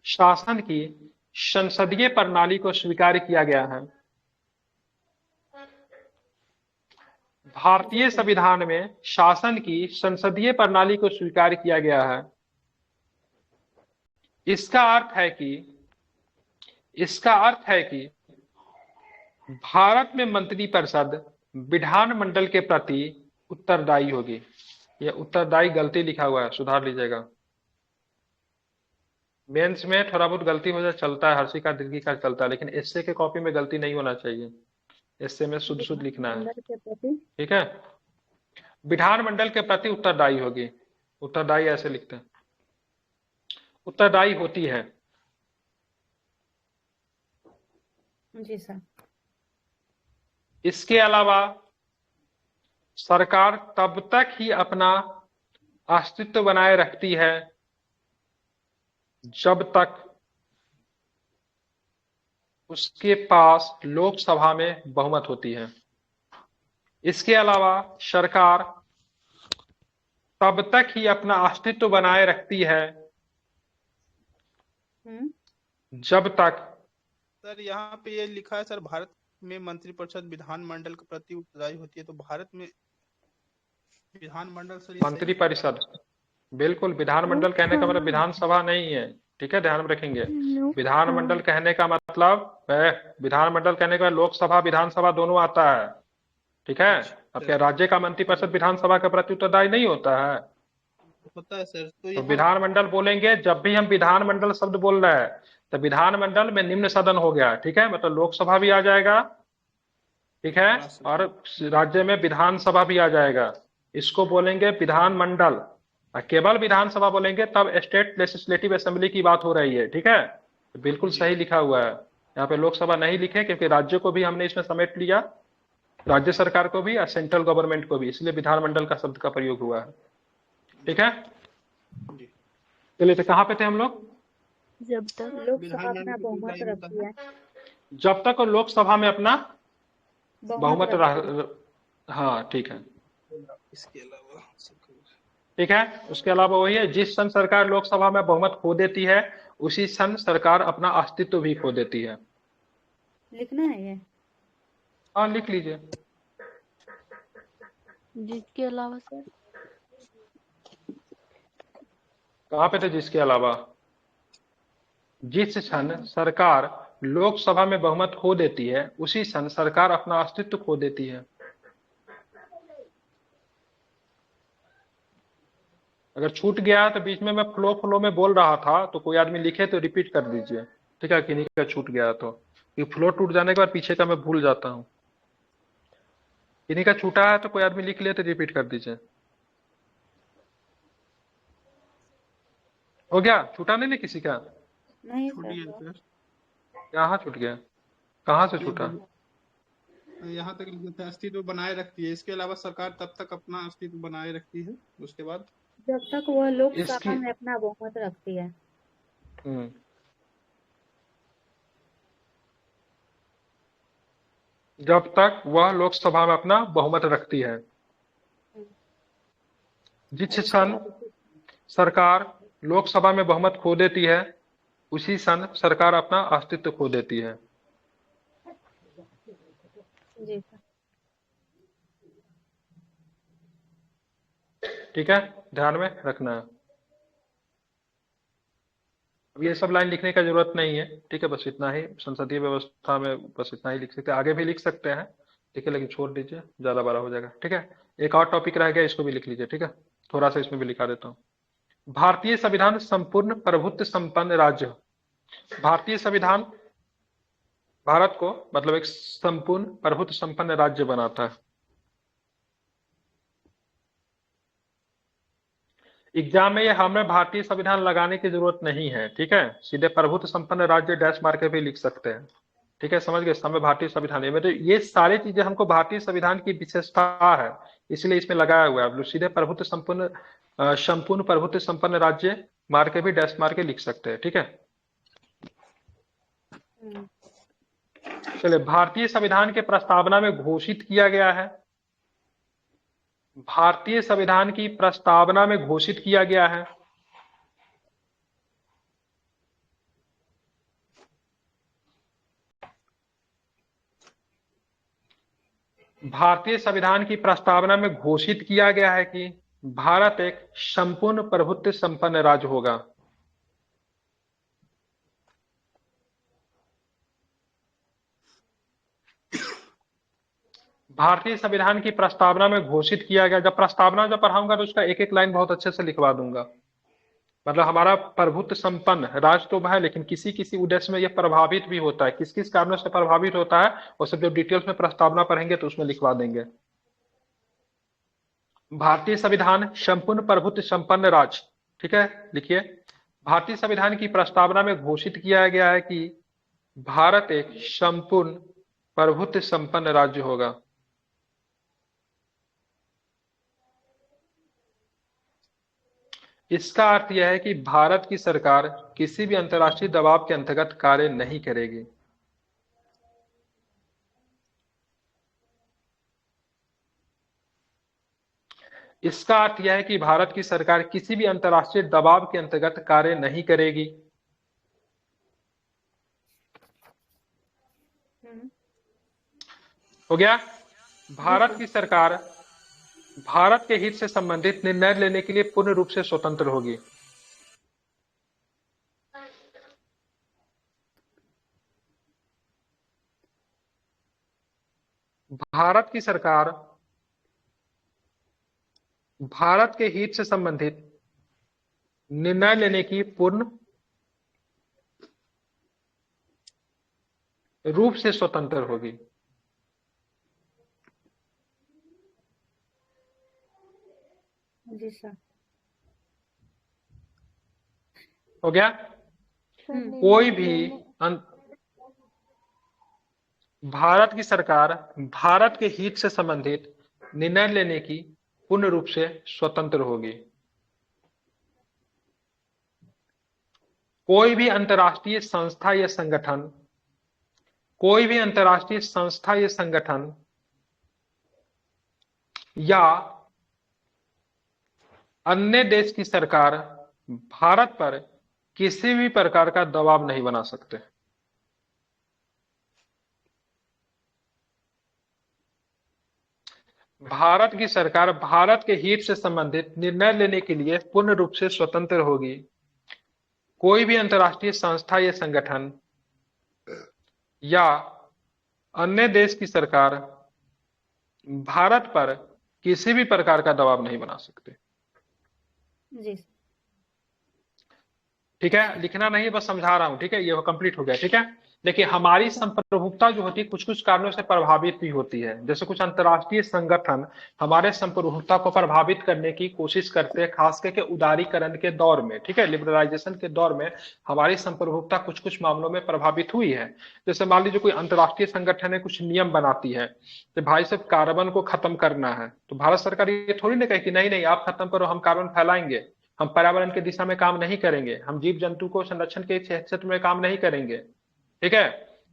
शासन की संसदीय प्रणाली को स्वीकार किया गया है। भारतीय संविधान में शासन की संसदीय प्रणाली को स्वीकार किया गया है। इसका अर्थ है कि इसका अर्थ है कि भारत में मंत्रिपरिषद विधानमंडल के प्रति उत्तरदायी होगी। यह उत्तरदायी गलती लिखा हुआ है, सुधार लीजिएगा। मेंस में थोड़ा बहुत गलती हो जाए चलता है, हर्षिका दीर्घिकार चलता है, लेकिन एस्से के कॉपी में गलती नहीं होना चाहिए। एस्से में शुद्ध शुद्ध लिखना है, मंडल के प्रति ठीक है। विधानमंडल के प्रति उत्तरदायी होगी, उत्तरदायी ऐसे लिखते हैं, उत्तरदायी होती है। जी सर। इसके अलावा सरकार तब तक ही अपना अस्तित्व बनाए रखती है जब तक उसके पास लोकसभा में बहुमत होती है। इसके अलावा सरकार तब तक ही अपना अस्तित्व बनाए रखती है जब तक सर यहाँ पे ये लिखा है सर, भारत में मंत्रिपरिषद विधानमंडल के प्रति उत्तरदायी होती है, तो भारत में विधानमंडल सर ये सही मंत्रिपरिषद, बिल्कुल विधानमंडल कहने का मतलब विधानसभा नहीं है, ठीक है, ध्यान में रखेंगे। विधानमंडल कहने का मतलब विधानमंडल कहने का लोकसभा विधानसभा दोनों आता है, ठीक है। अब क्या राज्य का मंत्रिपरिषद विधानसभा के प्रति उत्तरदायी नहीं होता है? होता है सर। तो तो विधानमंडल बोलेंगे, जब भी हम विधानमंडल शब्द बोल रहे हैं तो विधानमंडल में निम्न सदन हो गया, ठीक है, मतलब लोकसभा भी आ जाएगा, ठीक है, और राज्य में विधानसभा भी आ जाएगा। इसको बोलेंगे विधानमंडल, और केवल विधानसभा बोलेंगे तब स्टेट लेजिस्लेटिव असेंबली की बात हो रही है, ठीक है। तो बिल्कुल सही लिखा हुआ है, यहाँ पे लोकसभा नहीं लिखे क्योंकि राज्य को भी हमने इसमें समेट लिया, राज्य सरकार को भी और सेंट्रल गवर्नमेंट को भी, इसलिए विधानमंडल का शब्द का प्रयोग हुआ है, ठीक है। चलिए, तो कहाँ पे थे हम लोग? जब तक लोकसभा अपना बहुमत रखती है, जब तक लोकसभा में अपना बहुमत हाँ, ठीक है, इसके अलावा ठीक है। उसके अलावा वही है, जिस सन सरकार लोकसभा में बहुमत खो देती है उसी सन सरकार अपना अस्तित्व भी खो देती है। लिखना है ये? हाँ, लिख लीजिए। जिसके अलावा सर कहाँ पे थे? जिसके अलावा, जिस क्षण सरकार लोकसभा में बहुमत खो देती है उसी क्षण सरकार अपना अस्तित्व खो देती है। अगर छूट गया तो बीच में मैं फ्लो में बोल रहा था तो कोई आदमी लिखे तो रिपीट कर दीजिए, ठीक है, किन्हीं का छूट गया तो, ये फ्लो टूट जाने के बाद पीछे का मैं भूल जाता हूँ। किन्हीं का छूटा है तो कोई आदमी लिख ले तो रिपीट कर दीजिए। हो गया? छूटा नहीं ना किसी का? नहीं छुट्टी है सर। सर। कहाँ छूट गया? कहाँ से छूटा? यहाँ तक लिखा था अस्तित्व बनाए रखती है, इसके अलावा सरकार तब तक अपना अस्तित्व बनाए रखती है, उसके बाद जब तक वह लोकसभा इसकी- में अपना बहुमत रखती है। जब तक वह लोकसभा में अपना बहुमत रखती है। जिस क्षण सरकार लोकसभा में बहुमत खो देती है उसी क्षण सरकार अपना अस्तित्व खो देती है। जी सर। ठीक है, ध्यान में रखना है। अब ये सब लाइन लिखने का जरूरत नहीं है, ठीक है, बस इतना ही। संसदीय व्यवस्था में बस इतना ही लिख सकते हैं, आगे भी लिख सकते हैं, ठीक है, लेकिन छोड़ दीजिए, ज्यादा बड़ा हो जाएगा, ठीक है। एक और टॉपिक रह गया, इसको भी लिख लीजिए, ठीक है, थोड़ा सा इसमें भी लिखा देता हूँ। भारतीय संविधान संपूर्ण प्रभुत्व संपन्न राज्य। भारतीय संविधान भारत को मतलब एक संपूर्ण प्रभुत्व संपन्न राज्य बनाता है। एग्जाम में ये हमें भारतीय संविधान लगाने की जरूरत नहीं है, ठीक है, सीधे प्रभुत्व संपन्न राज्य डैश मार के भी लिख सकते हैं, ठीक है, समझ गए। समय भारतीय संविधान ये सारी चीजें हमको भारतीय संविधान की विशेषता है, इसलिए इसमें लगाया हुआ है। आप लोग सीधे प्रभुत्व संपूर्ण प्रभुत्व संपन्न राज्य मार के भी डैश मार के लिख सकते हैं, ठीक है। चलिए, भारतीय संविधान के प्रस्तावना में घोषित किया गया है, भारतीय संविधान की प्रस्तावना में घोषित किया गया है भारतीय संविधान की प्रस्तावना में घोषित किया गया है कि भारत एक संपूर्ण प्रभुत्व संपन्न राज्य होगा। भारतीय संविधान की प्रस्तावना में घोषित किया गया। जब प्रस्तावना जब पढ़ाऊंगा तो उसका एक एक लाइन बहुत अच्छे से लिखवा दूंगा। मतलब हमारा प्रभुत्व संपन्न राज्य तो है, लेकिन किसी किसी उद्देश्य में यह प्रभावित भी होता है। किस किस कारणों से प्रभावित होता है वो सब जब डिटेल्स में प्रस्तावना पढ़ेंगे तो उसमें लिखवा देंगे। भारतीय संविधान संपूर्ण प्रभुत्व संपन्न राज्य, ठीक है, लिखिए। भारतीय संविधान की प्रस्तावना में घोषित किया गया है कि भारत एक संपूर्ण प्रभुत्व संपन्न राज्य होगा। इसका अर्थ यह है कि भारत की सरकार किसी भी अंतर्राष्ट्रीय दबाव के अंतर्गत कार्य नहीं करेगी। इसका अर्थ यह है कि भारत की सरकार किसी भी अंतर्राष्ट्रीय दबाव के अंतर्गत कार्य नहीं करेगी। हो गया। भारत की सरकार भारत के हित से संबंधित निर्णय लेने के लिए पूर्ण रूप से स्वतंत्र होगी। भारत की सरकार भारत के हित से संबंधित निर्णय लेने की पूर्ण रूप से स्वतंत्र होगी। जी सर। हो गया। कोई भी भारत की सरकार भारत के हित से संबंधित निर्णय लेने की पूर्ण रूप से स्वतंत्र होगी। कोई भी अंतर्राष्ट्रीय संस्था या संगठन या अन्य देश की सरकार भारत पर किसी भी प्रकार का दबाव नहीं बना सकते। भारत की सरकार भारत के हित से संबंधित निर्णय लेने के लिए पूर्ण रूप से स्वतंत्र होगी। कोई भी अंतर्राष्ट्रीय संस्था या संगठन या अन्य देश की सरकार भारत पर किसी भी प्रकार का दबाव नहीं बना सकते। जी। ठीक है, लिखना नहीं, बस समझा रहा हूं। ठीक है, ये कंप्लीट हो गया। ठीक है, देखिए हमारी संप्रभुता जो होती है कुछ कुछ कारणों से प्रभावित भी होती है। जैसे कुछ अंतर्राष्ट्रीय संगठन हमारे संप्रभुता को प्रभावित करने की कोशिश करते हैं, खास करके उदारीकरण के दौर में। ठीक है, लिबरलाइजेशन के दौर में हमारी संप्रभुता कुछ कुछ मामलों में प्रभावित हुई है। जैसे मान लीजिए कोई अंतर्राष्ट्रीय संगठन है, कुछ नियम बनाती है तो भाई साहब कार्बन को खत्म करना है, तो भारत सरकार ये थोड़ी ना कहे कि नहीं नहीं आप खत्म करो, हम कार्बन फैलाएंगे, हम पर्यावरण की दिशा में काम नहीं करेंगे, हम जीव जंतु को संरक्षण के क्षेत्र में काम नहीं करेंगे। ठीक है,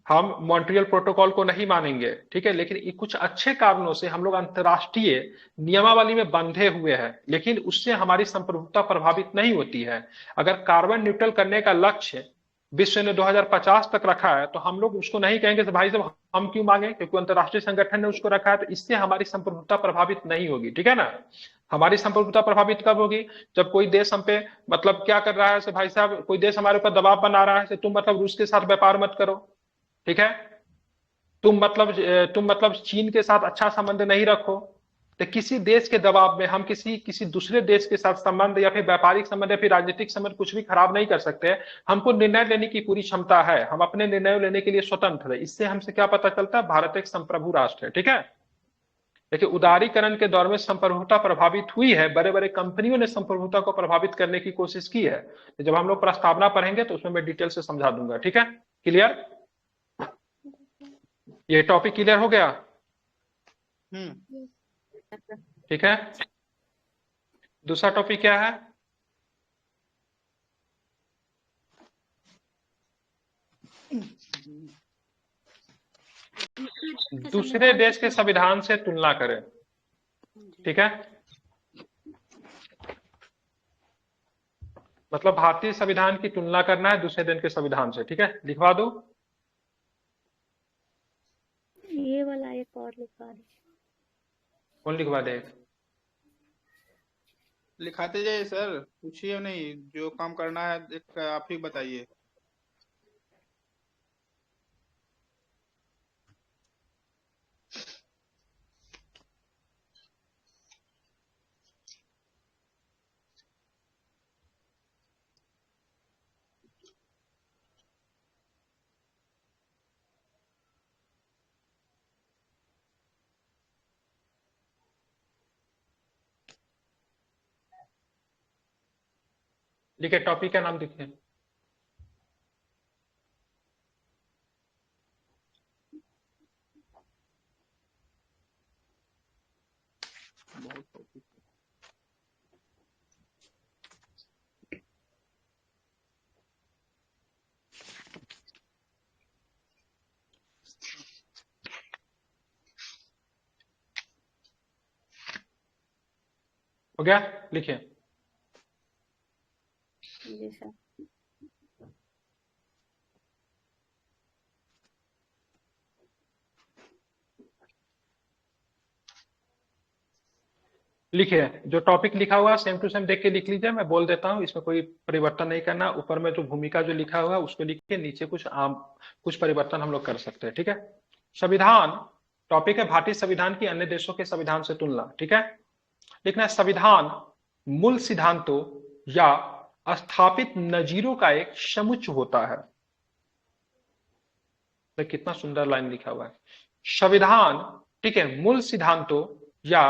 हम मॉन्ट्रियल प्रोटोकॉल को नहीं मानेंगे। ठीक है, लेकिन कुछ अच्छे कारणों से हम लोग अंतर्राष्ट्रीय नियमावली में बंधे हुए हैं, लेकिन उससे हमारी संप्रभुता प्रभावित नहीं होती है। अगर कार्बन न्यूट्रल करने का लक्ष्य विश्व ने 2050 तक रखा है तो हम लोग उसको नहीं कहेंगे भाई साहब हम क्यों मांगे, क्योंकि अंतर्राष्ट्रीय संगठन ने उसको रखा है, तो इससे हमारी संप्रभुता प्रभावित नहीं होगी। ठीक है ना। हमारी संप्रभुता प्रभावित कब होगी, जब कोई देश हम पे मतलब क्या कर रहा है, भाई साहब कोई देश हमारे ऊपर दबाव बना रहा है, तुम मतलब रूस के साथ व्यापार मत करो। ठीक है, तुम मतलब चीन के साथ अच्छा संबंध नहीं रखो। तो किसी देश के दबाव में हम किसी दूसरे देश के साथ संबंध या फिर व्यापारिक संबंध या फिर राजनीतिक संबंध कुछ भी खराब नहीं कर सकते। हमको निर्णय लेने की पूरी क्षमता है, हम अपने निर्णय लेने के लिए स्वतंत्र है। इससे हमसे क्या पता चलता है, भारत एक संप्रभु राष्ट्र है। ठीक है, देखिए उदारीकरण के दौर में संप्रभुता प्रभावित हुई है, बड़े बड़े कंपनियों ने संप्रभुता को प्रभावित करने की कोशिश की है। तो जब हम लोग प्रस्तावना पढ़ेंगे तो उसमें मैं डिटेल से समझा दूंगा। ठीक है, क्लियर, ये टॉपिक क्लियर हो गया। ठीक है, दूसरा टॉपिक क्या है, दूसरे देश के संविधान से तुलना करें। ठीक है, मतलब भारतीय संविधान की तुलना करना है दूसरे देश के संविधान से। ठीक है, लिखवा दो ये वाला एक और लिखवा दे। कौन लिखवा दे, लिखाते जाइए सर, पूछिए नहीं, जो काम करना है एक आप ही बताइए। लिखिए, टॉपिक का नाम लिखिए। हो गया? लिखिए। जी सर। लिखिए, जो टॉपिक लिखा हुआ सेम टू सेम देख के लिख लीजिए, मैं बोल देता हूँ, इसमें कोई परिवर्तन नहीं करना। ऊपर में जो भूमिका जो लिखा हुआ है उसको लिखिए, नीचे कुछ परिवर्तन हम लोग कर सकते हैं, ठीक है। संविधान, टॉपिक है भारतीय संविधान की अन्य देशों के संविधान से तुलना, ठीक है। लिखना है, संविधान मूल सिद्धांतों या स्थापित नजीरों का एक समुच्चय होता है। तो कितना सुंदर लाइन लिखा हुआ है, संविधान, ठीक है, मूल सिद्धांतों या,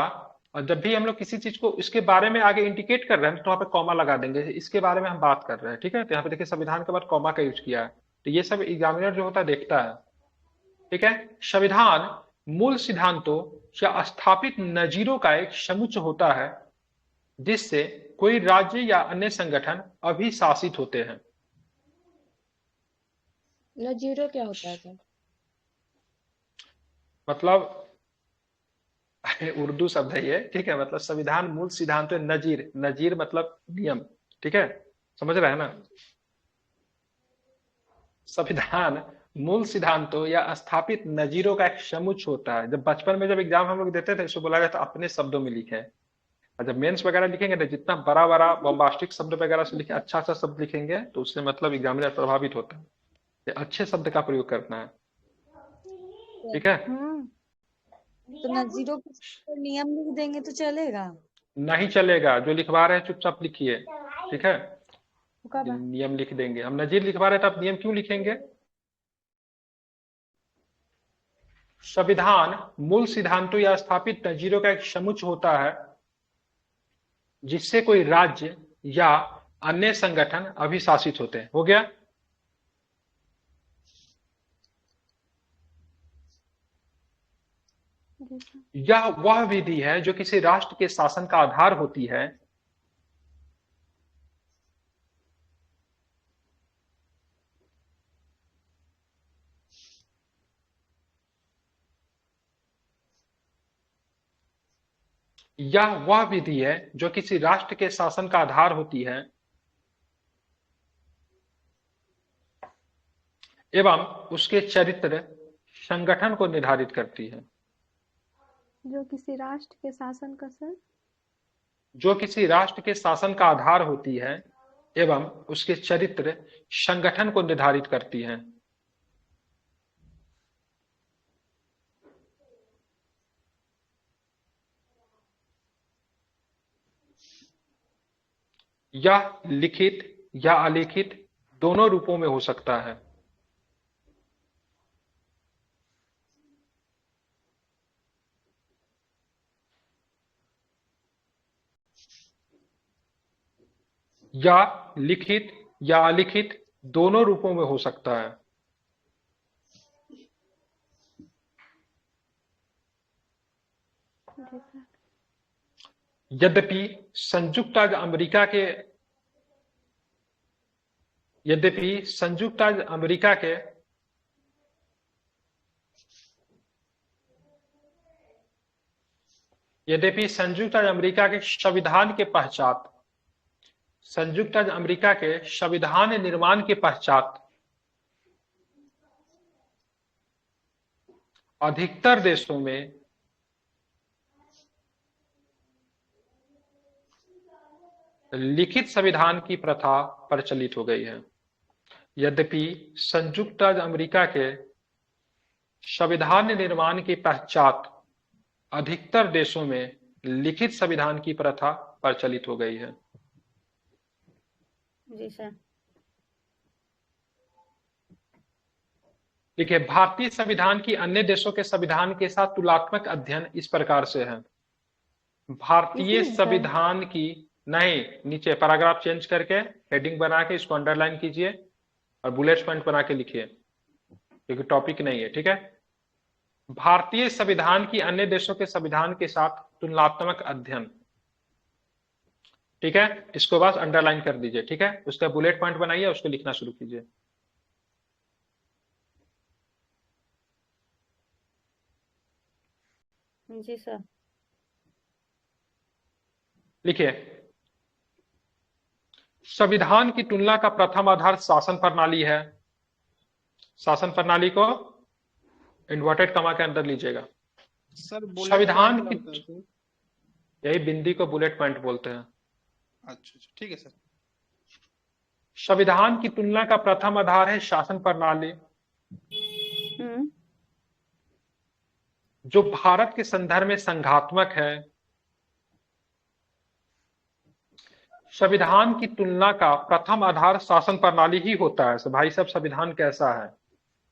और जब भी हम लोग किसी चीज को इसके बारे में आगे इंडिकेट कर रहे हैं तो वहां पे कॉमा लगा देंगे, इसके बारे में हम बात कर रहे हैं, ठीक है। तो यहाँ पे देखिए संविधान के बाद कॉमा का यूज किया है, तो ये सब एग्जामिनर जो होता है देखता है, ठीक है। संविधान मूल सिद्धांतों या स्थापित नजीरों का एक समुच्चय होता है जिससे कोई राज्य या अन्य संगठन अभिशासित होते हैं। नजीरों क्या होता है सर? मतलब उर्दू शब्द है ये, ठीक है। मतलब संविधान मूल सिद्धांत, नजीर, नजीर मतलब नियम, ठीक है, समझ रहे हैं ना। संविधान मूल सिद्धांतों या स्थापित नजीरों का एक समुच्चय होता है। जब बचपन में जब एग्जाम हम लोग देते थे, इसको बोला गया था अपने शब्दों में लिखे, और जब मेंस वगैरह लिखेंगे तो जितना बड़ा बड़ा बॉम्बास्टिक शब्द वगैरह से लिखे, अच्छा अच्छा शब्द लिखेंगे तो उससे मतलब एग्जामिनर प्रभावित होता है। अच्छे शब्द का प्रयोग करना है, ठीक है। तो नजीरों के नियम लिख देंगे तो चलेगा? नहीं चलेगा, जो लिखवा रहे हैं चुपचाप लिखिए, ठीक है। नियम लिख देंगे, हम नजीर लिखवा रहे हैं तो आप नियम क्यों लिखेंगे। संविधान मूल सिद्धांतों या स्थापित नजीरों का एक समुच्चय होता है जिससे कोई राज्य या अन्य संगठन अभिशासित होते हैं। हो गया? यह वह विधि है जो किसी राष्ट्र के शासन का आधार होती है यह वह विधि है जो किसी राष्ट्र के शासन का आधार होती है एवं उसके चरित्र संगठन को निर्धारित करती है। जो किसी राष्ट्र के शासन का सर, जो किसी राष्ट्र के शासन का आधार होती है एवं उसके चरित्र संगठन को निर्धारित करती है। यह लिखित या अलिखित दोनों रूपों में हो सकता है। या लिखित या अलिखित दोनों रूपों में हो सकता है। यद्यपि संयुक्त राज्य अमेरिका के संयुक्त राज्य अमेरिका के संविधान निर्माण के पश्चात अधिकतर देशों में लिखित संविधान की प्रथा प्रचलित हो गई है। यद्यपि संयुक्त राज्य अमेरिका के संविधान निर्माण के पश्चात अधिकतर देशों में लिखित संविधान की प्रथा प्रचलित हो गई है। जी सर। देखिए, भारतीय संविधान की अन्य देशों के संविधान के साथ तुलनात्मक अध्ययन इस प्रकार से है। भारतीय संविधान की नहीं, नीचे पैराग्राफ चेंज करके हेडिंग बना के इसको अंडरलाइन कीजिए और बुलेट पॉइंट बना के लिखिए, क्योंकि टॉपिक नहीं है। ठीक है, भारतीय संविधान की अन्य देशों के संविधान के साथ तुलनात्मक अध्ययन। ठीक है, इसको बस अंडरलाइन कर दीजिए। ठीक है, उसका बुलेट पॉइंट बनाइए, उसको लिखना शुरू कीजिए। जी सर। लिखिए, संविधान की तुलना का प्रथम आधार शासन प्रणाली है। शासन प्रणाली को इन्वर्टेड कमा के अंदर लीजिएगा। सर बुलेट संविधान पॉइंट की, क्या होता है सर? यही बिंदी को बुलेट पॉइंट बोलते हैं। अच्छा अच्छा, ठीक है सर। संविधान की तुलना का प्रथम आधार है शासन प्रणाली, जो भारत के संदर्भ में संघात्मक है। संविधान की तुलना का प्रथम आधार शासन प्रणाली ही होता है। तो भाई साहब, संविधान कैसा है?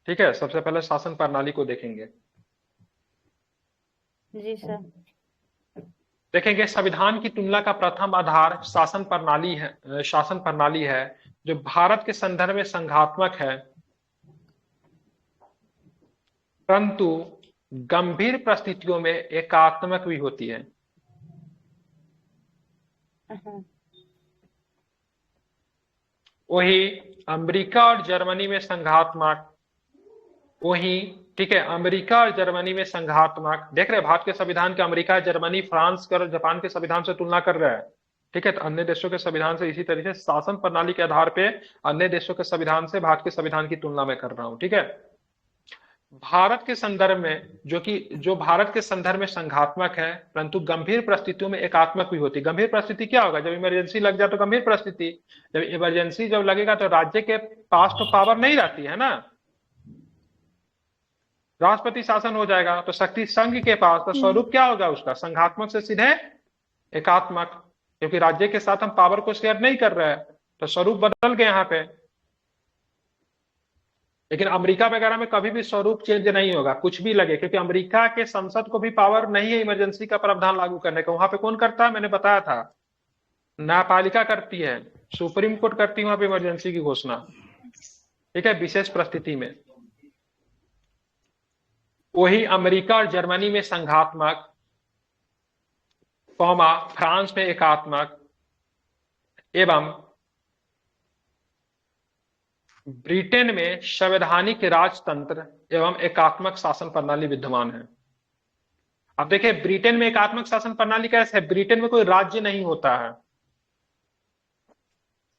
ठीक है, सबसे पहले शासन प्रणाली को देखेंगे। जी सर। देखेंगे, संविधान की तुलना का प्रथम आधार शासन प्रणाली है। शासन प्रणाली है जो भारत के संदर्भ में संघात्मक है, परंतु गंभीर परिस्थितियों में एकात्मक भी होती है। वही अमेरिका और जर्मनी में संघात्मक, वही ठीक है, अमेरिका और जर्मनी में संघात्मक। देख रहे हैं, भारत के संविधान के अमेरिका, जर्मनी, फ्रांस और जापान के संविधान से तुलना कर रहा है। ठीक है, तो अन्य देशों के संविधान से इसी तरीके से शासन प्रणाली के आधार पे अन्य देशों के संविधान से भारत के संविधान की तुलना में कर रहा हूं। ठीक है, भारत के संदर्भ में जो भारत के संदर्भ में संघात्मक है, परंतु गंभीर परिस्थितियों में एकात्मक भी होती है। गंभीर परिस्थिति क्या होगा? जब इमरजेंसी लग जाए तो गंभीर परिस्थिति। जब इमरजेंसी जब लगेगा तो राज्य के पास तो पावर नहीं रहती है ना, राष्ट्रपति शासन हो जाएगा, तो शक्ति संघ के पास। तो स्वरूप क्या होगा उसका? संघात्मक से सीधे एकात्मक, क्योंकि राज्य के साथ हम पावर को शेयर नहीं कर रहे हैं, तो स्वरूप बदल गए यहाँ पे। लेकिन अमेरिका वगैरह में कभी भी स्वरूप चेंज नहीं होगा, कुछ भी लगे, क्योंकि अमेरिका के संसद को भी पावर नहीं है इमरजेंसी का प्रावधान लागू करने का। वहां पे कौन करता है? मैंने बताया था, न्यायपालिका करती है, सुप्रीम कोर्ट करती है वहां पे इमरजेंसी की घोषणा। ठीक है, विशेष परिस्थिति में। वही अमेरिका और जर्मनी में संघात्मक, फ्रांस में एकात्मक एवं ब्रिटेन में संवैधानिक राजतंत्र एवं एकात्मक शासन प्रणाली विद्यमान है। अब देखिए, ब्रिटेन में एकात्मक शासन प्रणाली कैसे है? ब्रिटेन में कोई राज्य नहीं होता है।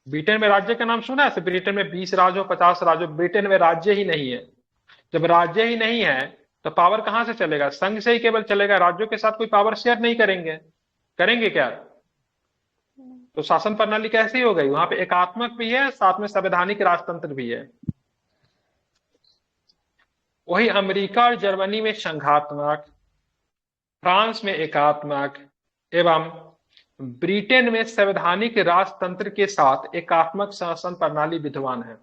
ब्रिटेन में राज्य का नाम सुना है? ब्रिटेन में 20 राज्य हो, 50 राज्य हो, ब्रिटेन में राज्य ही नहीं है। जब राज्य ही नहीं है तो पावर कहां से चलेगा? संघ से ही केवल चलेगा। राज्यों के साथ कोई पावर शेयर नहीं करेंगे, करेंगे क्या? तो शासन प्रणाली कैसी हो गई? वहां पे एकात्मक भी है, साथ में संवैधानिक राजतंत्र भी है। वही अमेरिका और जर्मनी में संघात्मक, फ्रांस में एकात्मक एवं ब्रिटेन में संवैधानिक राजतंत्र के साथ एकात्मक शासन प्रणाली विद्यमान है।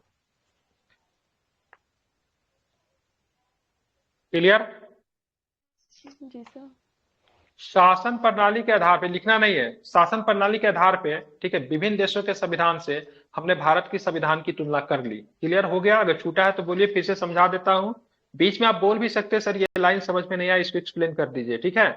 क्लियर? जी सर। शासन प्रणाली के आधार पे लिखना नहीं है, शासन प्रणाली के आधार पे, ठीक है, विभिन्न देशों के संविधान से हमने भारत की संविधान की तुलना कर ली। क्लियर हो गया? अगर छूटा है तो बोलिए, फिर से समझा देता हूं। बीच में आप बोल भी सकते हैं, सर ये लाइन समझ में नहीं आया, इसको एक्सप्लेन कर दीजिए। ठीक है,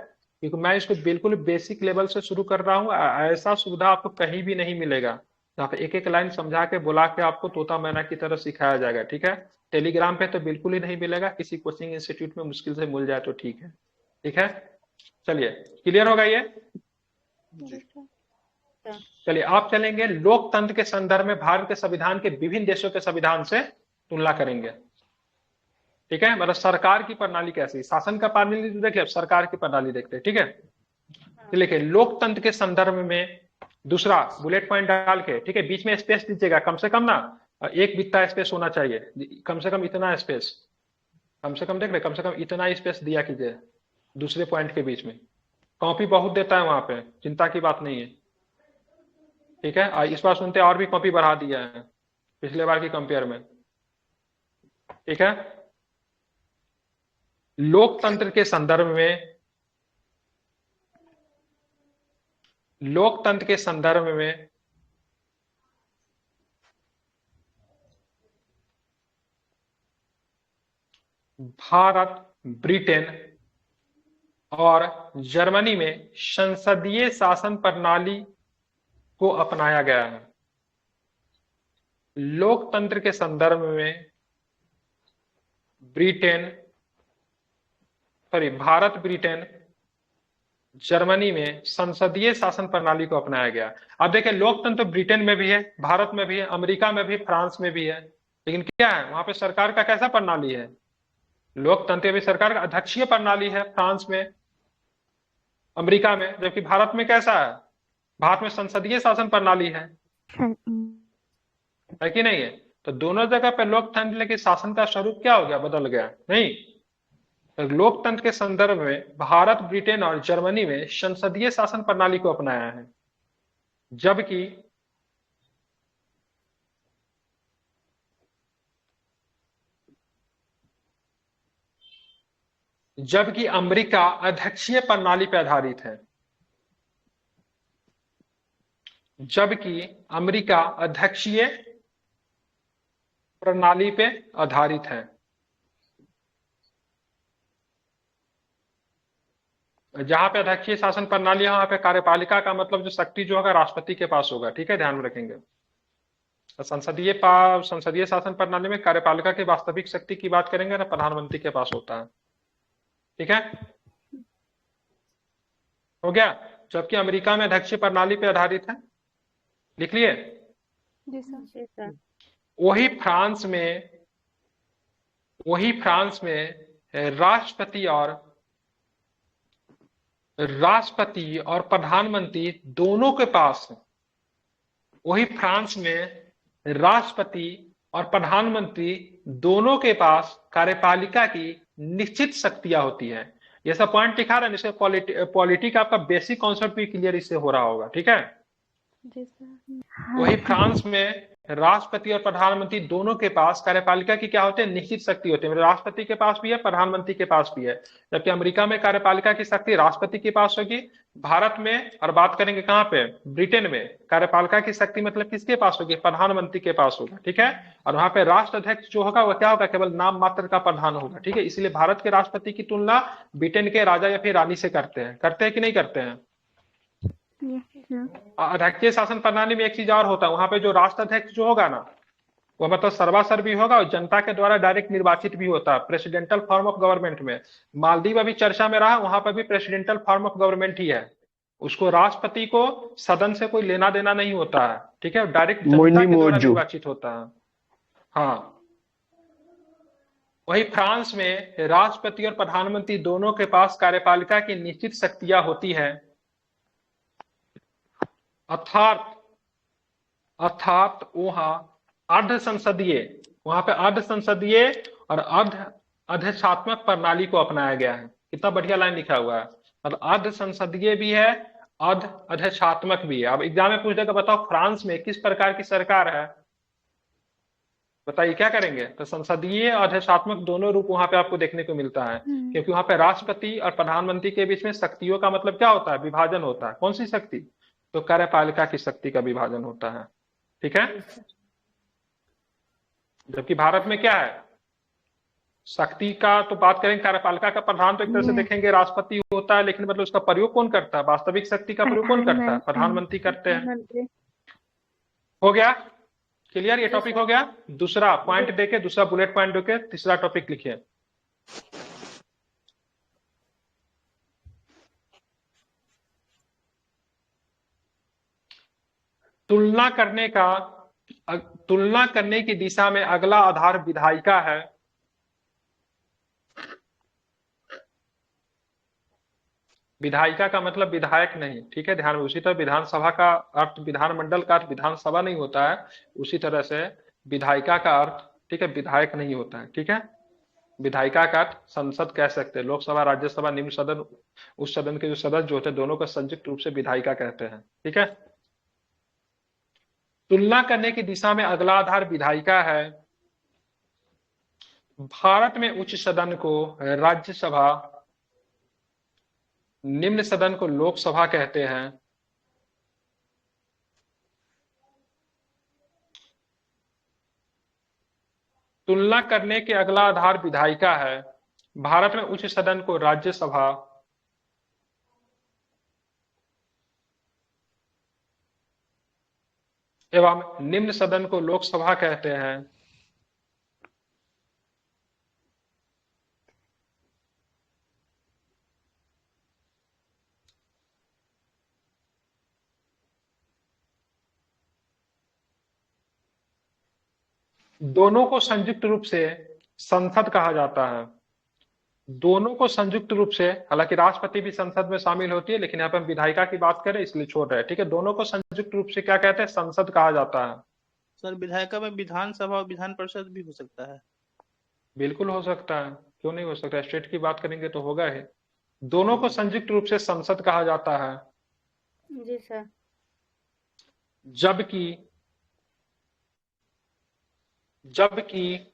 क्योंकि मैं इसको बिल्कुल बेसिक लेवल से शुरू कर रहा हूँ। ऐसा सुविधा आपको कहीं भी नहीं मिलेगा जहाँ पे एक एक लाइन समझा के बुला के आपको तोता मैना की तरह सिखाया जाएगा। ठीक है, टेलीग्राम पे तो बिल्कुल ही नहीं मिलेगा, किसी कोचिंग इंस्टीट्यूट में मुश्किल से मिल जाए तो ठीक है। ठीक है, चलिए, क्लियर होगा ये? चलिए, आप चलेंगे लोकतंत्र के संदर्भ में भारत के संविधान के विभिन्न देशों के संविधान से तुलना करेंगे। ठीक है, मतलब सरकार की प्रणाली कैसी, शासन का प्रणाली तो देखिए, अब सरकार की प्रणाली देखते हैं। ठीक है, तो लिखिए, लोकतंत्र के संदर्भ में दूसरा बुलेट पॉइंट डाल के, ठीक है, बीच में स्पेस दीजिएगा, कम से कम ना 1 बित्ता स्पेस होना चाहिए, कम से कम इतना स्पेस, कम से कम देख रहे, कम से कम इतना स्पेस दिया कीजिए दूसरे पॉइंट के बीच में। कॉपी बहुत देता है वहां पे, चिंता की बात नहीं है। ठीक है, इस बार सुनते और भी कॉपी बढ़ा दिया है पिछले बार की कंपेयर में। ठीक है, लोकतंत्र के संदर्भ में, लोकतंत्र के संदर्भ में भारत, ब्रिटेन और जर्मनी में संसदीय शासन प्रणाली को अपनाया गया है। लोकतंत्र के संदर्भ में भारत, ब्रिटेन, जर्मनी में संसदीय शासन प्रणाली को अपनाया गया। अब देखिए, लोकतंत्र ब्रिटेन में भी है, भारत में भी है, अमेरिका में भी, फ्रांस में भी है, लेकिन क्या है वहां पे सरकार का कैसा प्रणाली है? लोकतंत्र भी सरकार का अध्यक्षीय प्रणाली है फ्रांस में, अमेरिका में, जबकि भारत में कैसा है? भारत में संसदीय शासन प्रणाली है कि नहीं है? तो दोनों जगह पे लोकतंत्र, लेकिन शासन का स्वरूप क्या हो गया? बदल गया नहीं। तो लोकतंत्र के संदर्भ में भारत, ब्रिटेन और जर्मनी में संसदीय शासन प्रणाली को अपनाया है, जबकि अमेरिका अध्यक्षीय प्रणाली पर आधारित है। जबकि अमेरिका अध्यक्षीय प्रणाली पे आधारित है। जहां पे अध्यक्षीय शासन प्रणाली है वहां पे कार्यपालिका का मतलब जो शक्ति जो होगा राष्ट्रपति के पास होगा। ठीक है, ध्यान में रखेंगे। संसदीय शासन प्रणाली में कार्यपालिका की वास्तविक शक्ति की बात करेंगे ना, प्रधानमंत्री के पास होता है। ठीक है, हो गया। जबकि अमेरिका में अध्यक्षीय प्रणाली पे आधारित है। लिख लिए? जी सर। वही फ्रांस में राष्ट्रपति और प्रधानमंत्री दोनों के पास, वही फ्रांस में राष्ट्रपति और प्रधानमंत्री दोनों के पास कार्यपालिका की निश्चित शक्तियां होती है। ये सब पॉइंट लिखा रहा है, इससे पॉलिटी का आपका बेसिक कॉन्सेप्ट भी क्लियर इससे हो रहा होगा। ठीक है, जी सर। वही फ्रांस में राष्ट्रपति और प्रधानमंत्री दोनों के पास कार्यपालिका की क्या होते हैं? निश्चित शक्ति होती है। राष्ट्रपति के पास भी है, प्रधानमंत्री के पास भी है। जबकि अमेरिका में कार्यपालिका की शक्ति राष्ट्रपति के पास होगी। भारत में, और बात करेंगे कहां पे? ब्रिटेन में, कार्यपालिका की शक्ति मतलब किसके पास होगी? प्रधानमंत्री के पास होगा। ठीक है, और वहां पे राष्ट्राध्यक्ष जो होगा वह क्या होगा? केवल नाम मात्र का प्रधान होगा। ठीक है, इसलिए भारत के राष्ट्रपति की तुलना ब्रिटेन के राजा या फिर रानी से करते हैं कि नहीं करते हैं? अध्यक्षीय शासन प्रणाली में एक चीज और होता है, वहां पे जो राष्ट्राध्यक्ष जो होगा ना, वो मतलब सर्वासर्वी होगा और जनता के द्वारा डायरेक्ट निर्वाचित भी होता है, प्रेसिडेंटल फॉर्म ऑफ गवर्नमेंट में। मालदीव अभी चर्चा में रहा, वहां पर भी प्रेसिडेंटल फॉर्म ऑफ गवर्नमेंट ही है। उसको राष्ट्रपति को सदन से कोई लेना देना नहीं होता है। ठीक है, डायरेक्ट जनता के द्वारा निर्वाचित होता है। हाँ, वही फ्रांस में राष्ट्रपति और प्रधानमंत्री दोनों के पास कार्यपालिका की निश्चित शक्तियां होती है, अर्थात वहां अर्ध संसदीय और अधिशात्मक प्रणाली को अपनाया गया है। कितना बढ़िया लाइन लिखा हुआ है। मतलब अर्ध संसदीय भी है, अधिशात्मक भी है। अब एग्जाम में पूछ देगा, बताओ फ्रांस में किस प्रकार की सरकार है? बताइए क्या करेंगे? तो संसदीय और अधिशात्मक दोनों रूप वहां पे आपको देखने को मिलता है, क्योंकि वहां पे राष्ट्रपति और प्रधानमंत्री के बीच में शक्तियों का मतलब क्या होता है? विभाजन होता है। कौन सी शक्ति? तो कार्यपालिका की शक्ति का विभाजन होता है। ठीक है, जबकि भारत में क्या है? शक्ति का तो बात करेंगे, कार्यपालिका का प्रधान तो एक तरह से देखेंगे राष्ट्रपति होता है, लेकिन मतलब उसका प्रयोग कौन करता है? वास्तविक शक्ति का प्रयोग कौन करता है? प्रधानमंत्री करते हैं। हो गया क्लियर? ये टॉपिक हो गया। दूसरा पॉइंट देके, दूसरा बुलेट पॉइंट देके तीसरा टॉपिक लिखिए। तुलना करने की दिशा में अगला आधार विधायिका है। विधायिका का मतलब विधायक नहीं। ठीक है, ध्यान में। उसी तरह विधानसभा का अर्थ, विधानमंडल का अर्थ विधानसभा नहीं होता है, उसी तरह से विधायिका का अर्थ, ठीक है, विधायक नहीं होता है। ठीक है, विधायिका का अर्थ संसद कह सकते हैं। लोकसभा, राज्यसभा, निम्न सदन, उस सदन के जो सदस्य जो होते हैं दोनों को संयुक्त रूप से विधायिका कहते हैं। ठीक है, तुलना करने की दिशा में अगला आधार विधायिका है। भारत में उच्च सदन को राज्यसभा, निम्न सदन को लोकसभा कहते हैं। तुलना करने के अगला आधार विधायिका है। भारत में उच्च सदन को राज्यसभा, एवं निम्न सदन को लोकसभा कहते हैं। दोनों को संयुक्त रूप से संसद कहा जाता है। दोनों को संयुक्त रूप से, हालांकि राष्ट्रपति भी संसद में शामिल होती है, लेकिन यहाँ पे हम विधायिका की बात करें इसलिए छोड़ रहे हैं, ठीक है। दोनों को संयुक्त रूप से क्या कहते हैं? संसद कहा जाता है। सर विधायिका में विधानसभा और विधान परिषद भी हो सकता है। बिल्कुल हो सकता है, क्यों नहीं हो सकता? स्टेट की बात करेंगे तो होगा ही। दोनों को संयुक्त रूप से संसद कहा जाता है। जी सर। जबकि जबकि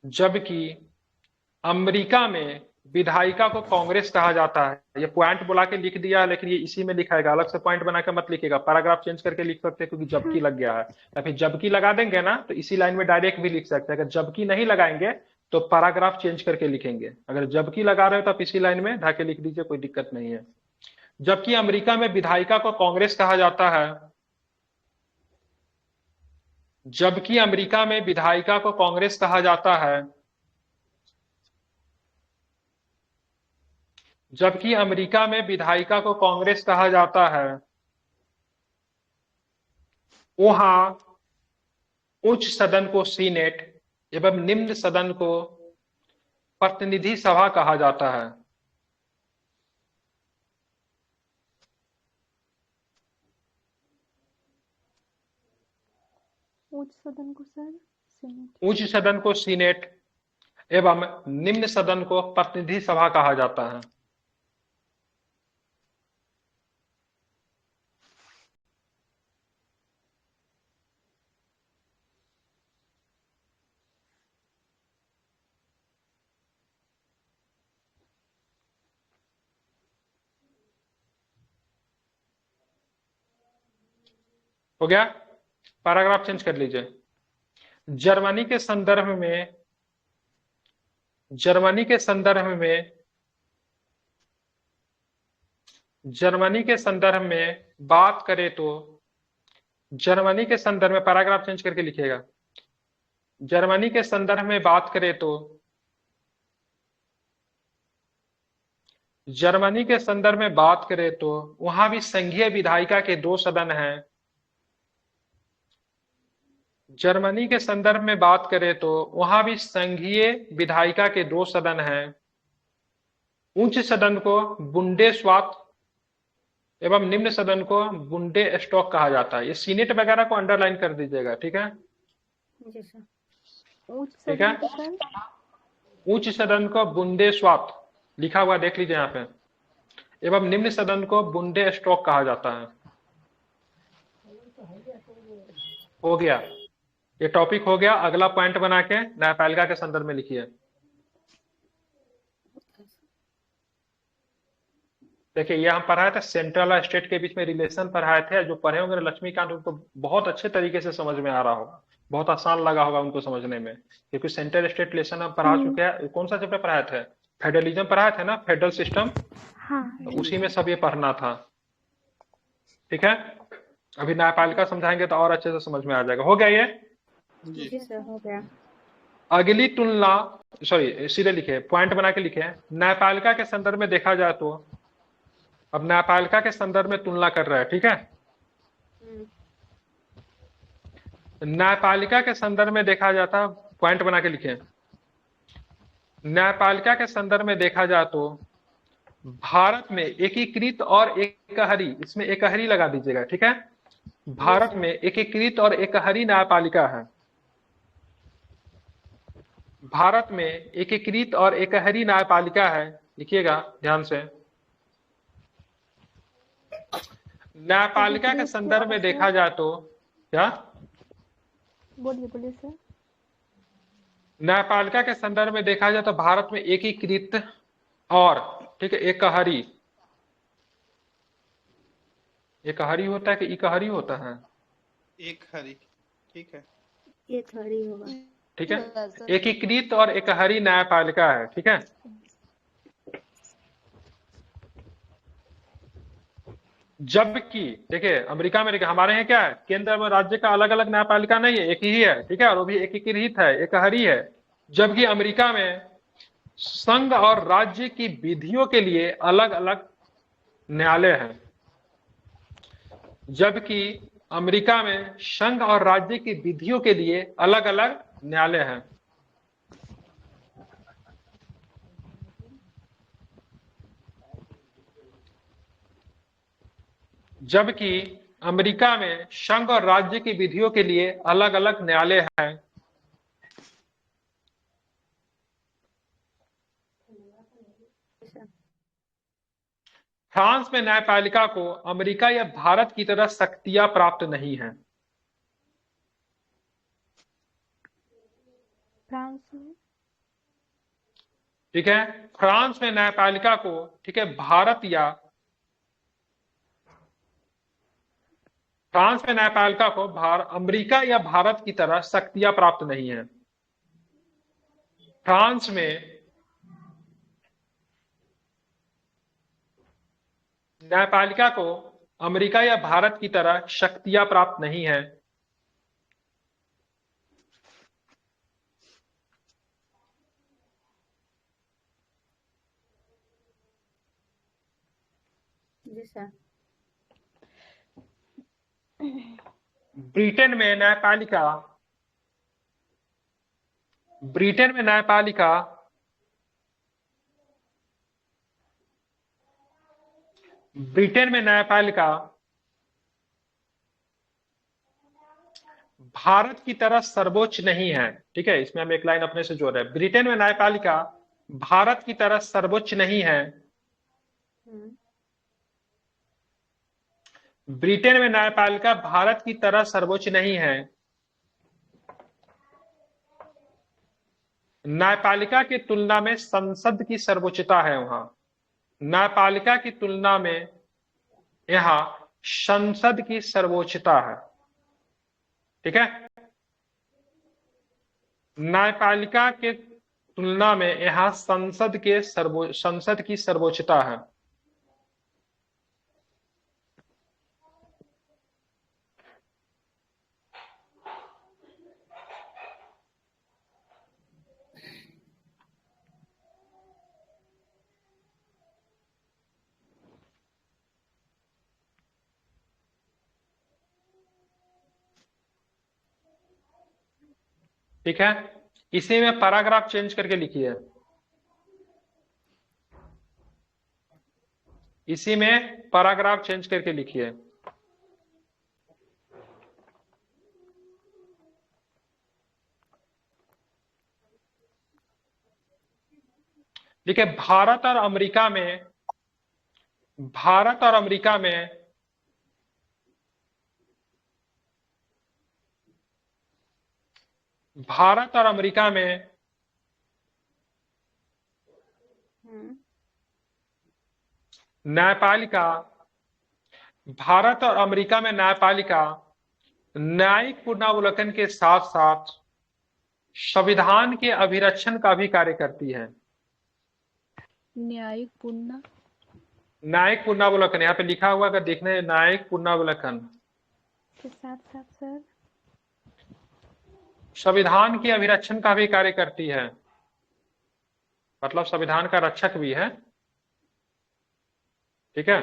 जबकि अमेरिका में विधायिका को कांग्रेस कहा जाता है। ये पॉइंट बुला के लिख दिया है, लेकिन ये इसी में लिखाएगा, अलग से पॉइंट बना के मत लिखिएगा। पैराग्राफ चेंज करके लिख सकते हैं, क्योंकि जबकि लग गया है। या फिर जबकि लगा देंगे ना तो इसी लाइन में डायरेक्ट भी लिख सकते हैं। अगर जबकि नहीं लगाएंगे तो पैराग्राफ चेंज करके लिखेंगे। अगर जबकि लगा रहे हो तो आप इसी लाइन में ढाके लिख दीजिए, कोई दिक्कत नहीं है। जबकि अमेरिका में विधायिका को कांग्रेस कहा जाता है। जबकि अमेरिका में विधायिका को कांग्रेस कहा जाता है। जबकि अमेरिका में विधायिका को कांग्रेस कहा जाता है, वहां उच्च सदन को सीनेट एवं निम्न सदन को प्रतिनिधि सभा कहा जाता है। उच्च सदन को सर सीनेट। उच्च सदन को सीनेट एवं निम्न सदन को प्रतिनिधि सभा कहा जाता है। हो गया? पैराग्राफ चेंज कर लीजिए। जर्मनी के संदर्भ में जर्मनी के संदर्भ में जर्मनी के संदर्भ में बात करें तो, जर्मनी के संदर्भ में पैराग्राफ चेंज करके लिखिएगा। जर्मनी के संदर्भ में बात करें तो, जर्मनी के संदर्भ में बात करें तो वहां भी संघीय विधायिका के 2 सदन हैं। जर्मनी के संदर्भ में बात करें तो वहां भी संघीय विधायिका के 2 सदन हैं। उच्च सदन को बुंडेस्वात एवं निम्न सदन को बुंडे स्टॉक कहा जाता है। ये सीनेट वगैरह को अंडरलाइन कर दीजिएगा, ठीक है? जी सर। उच्च ठीक है। सदन को सर उच्च सदन को बुंडेस्वात लिखा हुआ देख लीजिए यहाँ पे, एवं निम्न सदन को बुंडे स्टॉक कहा जाता है। हो गया, ये टॉपिक हो गया। अगला पॉइंट बना के न्यायपालिका के संदर्भ में लिखिए। देखिए, ये हम पढ़ाए थे, सेंट्रल और स्टेट के बीच में रिलेशन पढ़ाए थे। जो पढ़े होंगे लक्ष्मीकांत उनको बहुत अच्छे तरीके से समझ में आ रहा होगा, बहुत आसान लगा होगा उनको समझने में, क्योंकि सेंट्रल स्टेट रिलेशन हम पढ़ा चुके हैं। कौन सा चैप्टर पढ़ाए थे? फेडरलिज्म पढ़ाए थे ना, फेडरल सिस्टम। हाँ। तो उसी में सब ये पढ़ना था, ठीक है? अभी न्यायपालिका समझाएंगे तो और अच्छे से समझ में आ जाएगा। हो गया ये? जी सर, हो गया। अगली तुलना, सॉरी सीधे लिखे, पॉइंट बना के लिखे। न्यायपालिका के संदर्भ में देखा जाए तो, अब न्यायपालिका के संदर्भ में तुलना कर रहा है, ठीक है? न्यायपालिका के संदर्भ में देखा जाता, पॉइंट बना के लिखे। न्यायपालिका के संदर्भ में देखा जाए तो भारत में एकीकृत और एकहरी, इसमें एकहरी लगा दीजिएगा, ठीक है? भारत में एकीकृत और एकहरी न्यायपालिका है। भारत में एकीकृत और एकहरी न्यायपालिका है, लिखिएगा ध्यान से। न्यायपालिका के संदर्भ में देखा जाए तो क्या? बोलिए बोलिए सर। न्यायपालिका के संदर्भ में देखा जाए तो भारत में एकीकृत और, ठीक है, एकहरी, एकहरी होता है कि इकहरी होता है? एक हरी, ठीक है। ये खड़ी होगा। ठीक है, एकीकृत और एकहरी न्यायपालिका है। ठीक है, जबकि देखिए अमेरिका में देखिए हमारे यहाँ क्या है, केंद्र और राज्य का अलग अलग न्यायपालिका नहीं है, एक ही है। ठीक है, और वो भी एकीकृत है, एकहरी है। जबकि अमेरिका में संघ और राज्य की विधियों के लिए अलग अलग न्यायालय हैं। जबकि अमेरिका में संघ और राज्य की विधियों के लिए अलग अलग न्यायालय हैं। जबकि अमेरिका में संघ और राज्य की विधियों के लिए अलग अलग न्यायालय हैं। फ्रांस में न्यायपालिका को अमेरिका या भारत की तरह शक्तियां प्राप्त नहीं हैं। फ्रांस में, ठीक है, फ्रांस में न्यायपालिका को, ठीक है, फ्रांस में न्यायपालिका को अमेरिका या भारत की तरह शक्तियां प्राप्त नहीं है। फ्रांस में न्यायपालिका को अमेरिका या भारत की तरह शक्तियां प्राप्त नहीं है। जी सर। ब्रिटेन में न्यायपालिका ब्रिटेन में न्यायपालिका ब्रिटेन में न्यायपालिका भारत की तरह सर्वोच्च नहीं है। ठीक है, इसमें हम एक लाइन अपने से जोड़ रहे हैं। ब्रिटेन में न्यायपालिका भारत की तरह सर्वोच्च नहीं है। ब्रिटेन में न्यायपालिका भारत की तरह सर्वोच्च नहीं है। न्यायपालिका की तुलना में संसद की सर्वोच्चता है वहां। न्यायपालिका की तुलना में यहां संसद की सर्वोच्चता है। ठीक है, न्यायपालिका के तुलना में यहां संसद की सर्वोच्चता है। ठीक है, इसी में पैराग्राफ चेंज करके लिखिए। इसी में पैराग्राफ चेंज करके लिखिए। देखिए भारत और अमेरिका में भारत और अमेरिका में न्यायपालिका भारत और अमेरिका में न्यायपालिका न्यायिक पुनरावलोकन के साथ साथ संविधान के अभिरक्षण का भी कार्य करती है। न्यायिक पुनरावलोकन यहाँ पे लिखा हुआ अगर देखने, न्यायिक पुनरावलोकन के साथ साथ सर संविधान के अभिरक्षण का भी कार्य करती है, मतलब संविधान का रक्षक भी है। ठीक है,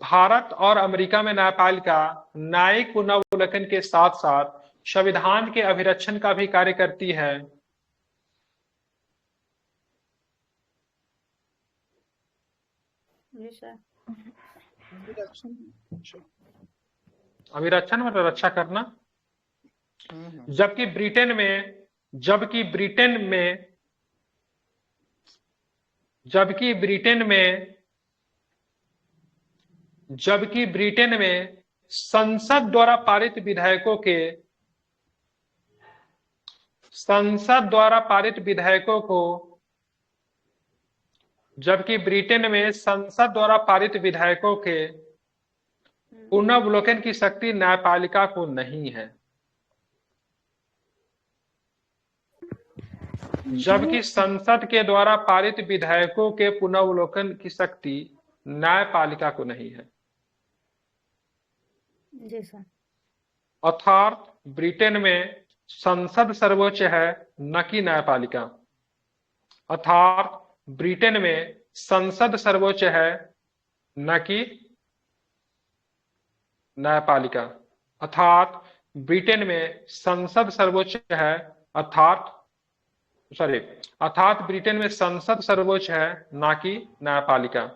भारत और अमेरिका में न्यायपालिका न्यायिक पुनरावलोकन के साथ साथ संविधान के अभिरक्षण का भी कार्य करती है। जी सर। अभिरक्षण मतलब रक्षा करना। जबकि ब्रिटेन में संसद द्वारा पारित विधेयकों के पुनरावलोकन की शक्ति न्यायपालिका को नहीं है। जबकि संसद के द्वारा पारित विधेयकों के पुनर्वलोकन की शक्ति न्यायपालिका को नहीं है। जी सर। अर्थात ब्रिटेन में संसद सर्वोच्च है, न कि न्यायपालिका। अर्थात ब्रिटेन में संसद सर्वोच्च है, न कि न्यायपालिका। अर्थात ब्रिटेन में संसद सर्वोच्च है, अर्थात ब्रिटेन में संसद सर्वोच्च है, ना कि न्यायपालिका।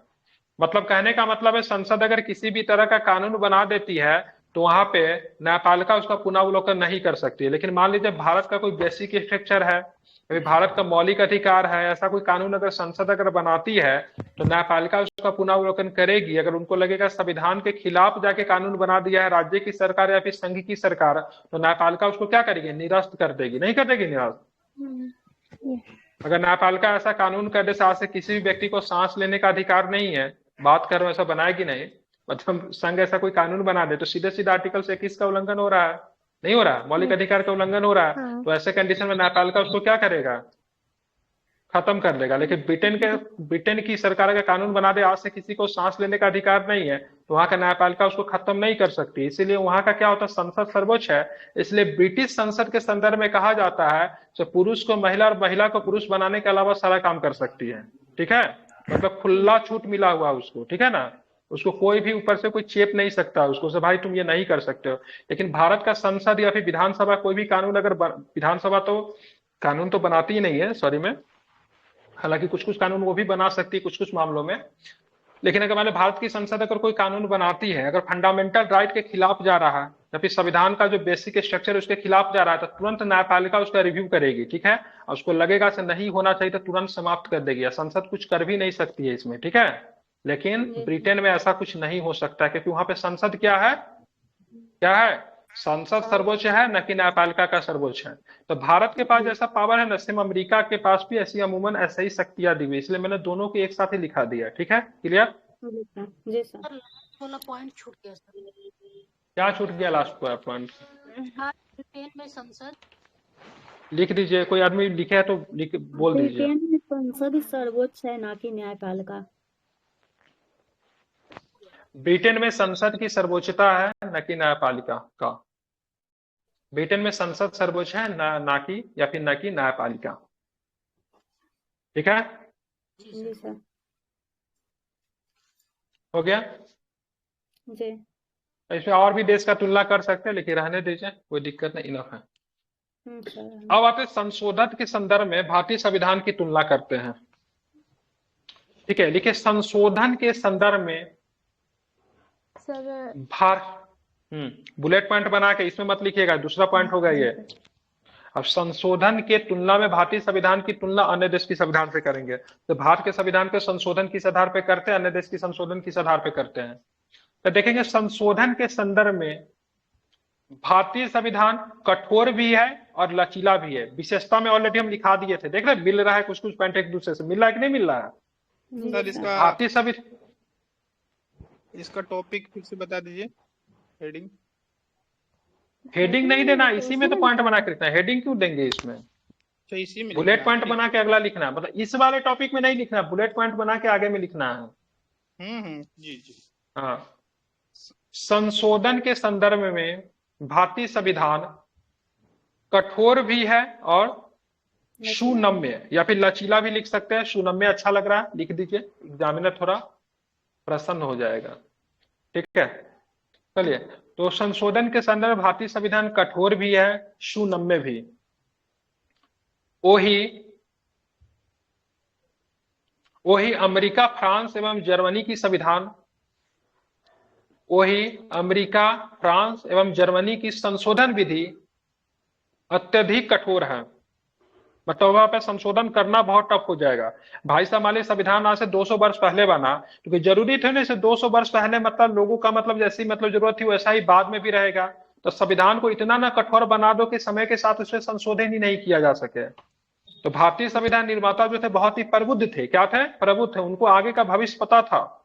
मतलब कहने का मतलब है संसद अगर किसी भी तरह का कानून बना देती है तो वहां पे न्यायपालिका उसका पुनर्वलोकन नहीं कर सकती है। लेकिन मान लीजिए भारत का कोई बेसिक स्ट्रक्चर है, अभी भारत का मौलिक अधिकार है, ऐसा कोई कानून अगर संसद अगर बनाती है तो न्यायपालिका उसका पुनर्वलोकन करेगी। अगर उनको लगेगा संविधान के खिलाफ जाके कानून बना दिया है राज्य की सरकार या फिर संघ की सरकार, तो न्यायपालिका उसको क्या करेगी? निरस्त कर देगी। नहीं कर देगी निरस्त? अगर न्यायपालिका ऐसा कानून कर दे आज से किसी भी व्यक्ति को सांस लेने का अधिकार नहीं है, बात करो ऐसा बनाएगी नहीं, मतलब संघ ऐसा कोई कानून बना दे तो सीधे सीधा आर्टिकल 21 का उल्लंघन हो रहा है, नहीं हो रहा है? मौलिक अधिकार का उल्लंघन हो रहा है। हाँ। तो ऐसे कंडीशन में न्यायपालिका उसको क्या करेगा? खत्म कर देगा। लेकिन ब्रिटेन की सरकार अगर कानून बना दे आज से किसी को सांस लेने का अधिकार नहीं है, तो वहां का न्यायपालिका उसको खत्म नहीं कर सकती। इसीलिए वहां का क्या होता है? संसद सर्वोच्च है। इसलिए ब्रिटिश संसद के संदर्भ में कहा जाता है कि पुरुष को महिला और महिला को पुरुष बनाने के अलावा सारा काम कर सकती है। ठीक है, मतलब खुला छूट मिला हुआ उसको, ठीक है ना? उसको कोई भी ऊपर से कोई चेप नहीं सकता उसको से भाई तुम ये नहीं कर सकते हो। लेकिन भारत का संसद या फिर विधानसभा कोई भी कानून अगर विधानसभा तो कानून तो बनाती ही नहीं है, सॉरी में, हालांकि कुछ कुछ कानून वो भी बना सकती है कुछ कुछ मामलों में। लेकिन अगर मान भारत की संसद अगर कोई कानून बनाती है, अगर फंडामेंटल राइट के खिलाफ जा रहा है या फिर संविधान का जो बेसिक स्ट्रक्चर उसके खिलाफ जा रहा है, तो तुरंत न्यायपालिका उसका रिव्यू करेगी। ठीक है, और उसको लगेगा से नहीं होना चाहिए तो तुरंत समाप्त कर देगी। संसद कुछ कर भी नहीं सकती है इसमें। ठीक है, लेकिन ब्रिटेन में ऐसा कुछ नहीं हो सकता क्योंकि वहां पे संसद क्या है? संसद सर्वोच्च है, न कि न्यायपालिका का सर्वोच्च है। तो भारत के पास जैसा पावर है न, सेम अमेरिका के पास भी ऐसी अमूमन ऐसे ही शक्तियां दी हुई, इसलिए मैंने दोनों को एक साथ ही लिखा दिया। ठीक है, क्लियर? जी सर। सर लास्ट वाला पॉइंट छूट गया सर। क्या छूट गया लास्ट पॉइंट? ब्रिटेन में संसद लिख दीजिए, कोई आदमी लिखे है तो बोल दीजिए। ब्रिटेन में संसद सर्वोच्च है, ना कि न्यायपालिका। ब्रिटेन में संसद की सर्वोच्चता है, न कि न्यायपालिका का। ब्रिटेन में संसद सर्वोच्च है, ना कि या फिर न कि न्यायपालिका। ठीक है, जी सर। हो गया? जी। इसमें और भी देश का तुलना कर सकते हैं, लेकिन रहने दीजिए, कोई दिक्कत नहीं, इनफ है। सर। अब आते संशोधन के संदर्भ में भारतीय संविधान की तुलना करते हैं। ठीक है, लिखिए संशोधन के संदर्भ में सर बुलेट पॉइंट बना के इसमें मत लिखिएगा, दूसरा पॉइंट होगा ये। अब संशोधन के तुलना में भारतीय संविधान की तुलना अन्य देश की संविधान से करेंगे। तो भारत के संविधान के संशोधन किस आधार पे करते हैं, अन्य देश की संशोधन किस आधार पे करते हैं? तो देखेंगे संशोधन के संदर्भ में भारतीय संविधान कठोर भी है और लचीला भी है। विशेषता में ऑलरेडी हम लिखा दिए थे, देख रहे मिल रहा है कुछ कुछ पॉइंट एक दूसरे से, मिल रहा है कि नहीं मिल रहा है? सर इसका भारतीय संविधान, इसका टॉपिक फिर से बता दीजिए, हेडिंग। हेडिंग नहीं देना, इसी में तो पॉइंट बना के रखना है। हेडिंग क्यों देंगे इसमें? तो इसी में बुलेट पॉइंट बना के अगला लिखना है, मतलब इस वाले टॉपिक में नहीं लिखना, बुलेट पॉइंट बना के आगे में लिखना है। जी जी। हाँ, संशोधन के संदर्भ में भारतीय संविधान कठोर भी है और सुनम्य, या फिर लचीला भी लिख सकते हैं। सुनम्य अच्छा लग रहा है, लिख दीजिए, एग्जामिनर थोड़ा प्रसन्न हो जाएगा। ठीक है, चलिए। तो संशोधन के संदर्भ में भारतीय संविधान कठोर भी है, सुनम्य भी। वही अमेरिका, फ्रांस एवं जर्मनी की संविधान, वही अमेरिका, फ्रांस एवं जर्मनी की संशोधन विधि अत्यधिक कठोर है। मतलब वहां पे संशोधन करना बहुत टफ हो जाएगा। भाई साहब मान लीजिए संविधान आज से 200 वर्ष पहले बना, क्योंकि जरूरी थे ना, इसे 200 वर्ष पहले मतलब लोगों का मतलब जैसी मतलब जरूरत थी वैसा ही बाद में भी रहेगा। तो संविधान को इतना ना कठोर बना दो कि समय के साथ उसे संशोधन ही नहीं किया जा सके। तो भारतीय संविधान निर्माता जो थे बहुत ही प्रबुद्ध थे। क्या थे? प्रबुद्ध थे। उनको आगे का भविष्य पता था,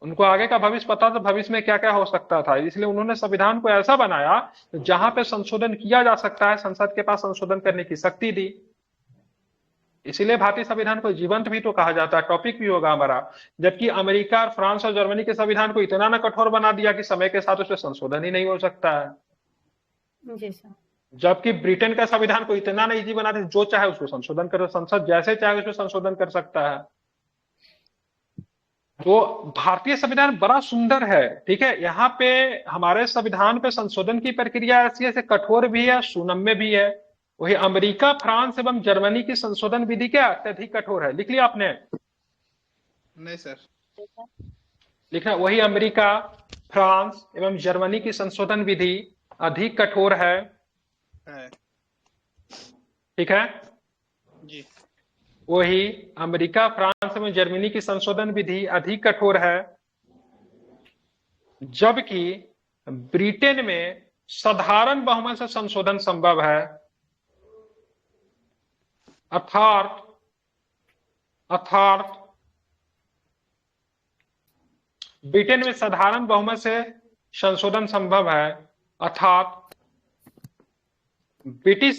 उनको आगे का भविष्य पता था, भविष्य में क्या क्या हो सकता था। इसलिए उन्होंने संविधान को ऐसा बनाया जहां पे संशोधन किया जा सकता है, संसद के पास संशोधन करने की शक्ति दी। इसीलिए भारतीय संविधान को जीवंत भी तो कहा जाता है, टॉपिक भी होगा हमारा। जबकि अमेरिका, फ्रांस और जर्मनी के संविधान को इतना ना कठोर बना दिया कि समय के साथ उसमें संशोधन ही नहीं हो सकता है। जी सर। जबकि ब्रिटेन का संविधान को इतना ना इजी बना दे, जो चाहे उसको संशोधन करे, संसद जैसे चाहे उसमें संशोधन कर सकता है। तो भारतीय संविधान बड़ा सुंदर है, ठीक है। यहाँ पे हमारे संविधान पे संशोधन की प्रक्रिया ऐसी है, कठोर भी है, सुनम्य भी है। वही अमेरिका, फ्रांस एवं जर्मनी की संशोधन विधि क्या अत्यधिक कठोर है। लिख लिया आपने? नहीं सर। लिखना, वही अमेरिका, फ्रांस एवं जर्मनी की संशोधन विधि अधिक कठोर है, ठीक है जी। वही अमेरिका, फ्रांस एवं जर्मनी की संशोधन विधि अधिक कठोर है, जबकि ब्रिटेन में साधारण बहुमत से संशोधन संभव है। अर्थात ब्रिटेन में साधारण बहुमत से संशोधन संभव है, अर्थात ब्रिटिश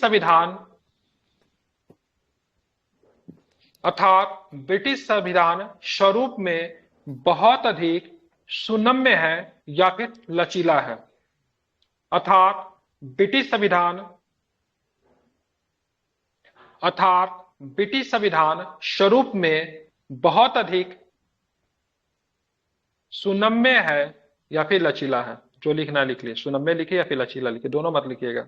संविधान स्वरूप में बहुत अधिक सुनम्य है या फिर लचीला है। अर्थात ब्रिटिश संविधान स्वरूप में बहुत अधिक सुनम्य है या फिर लचीला है। जो लिखना लिख लिए, सुनम्य लिखिए या फिर लचीला लिखिए, दोनों मत लिखिएगा।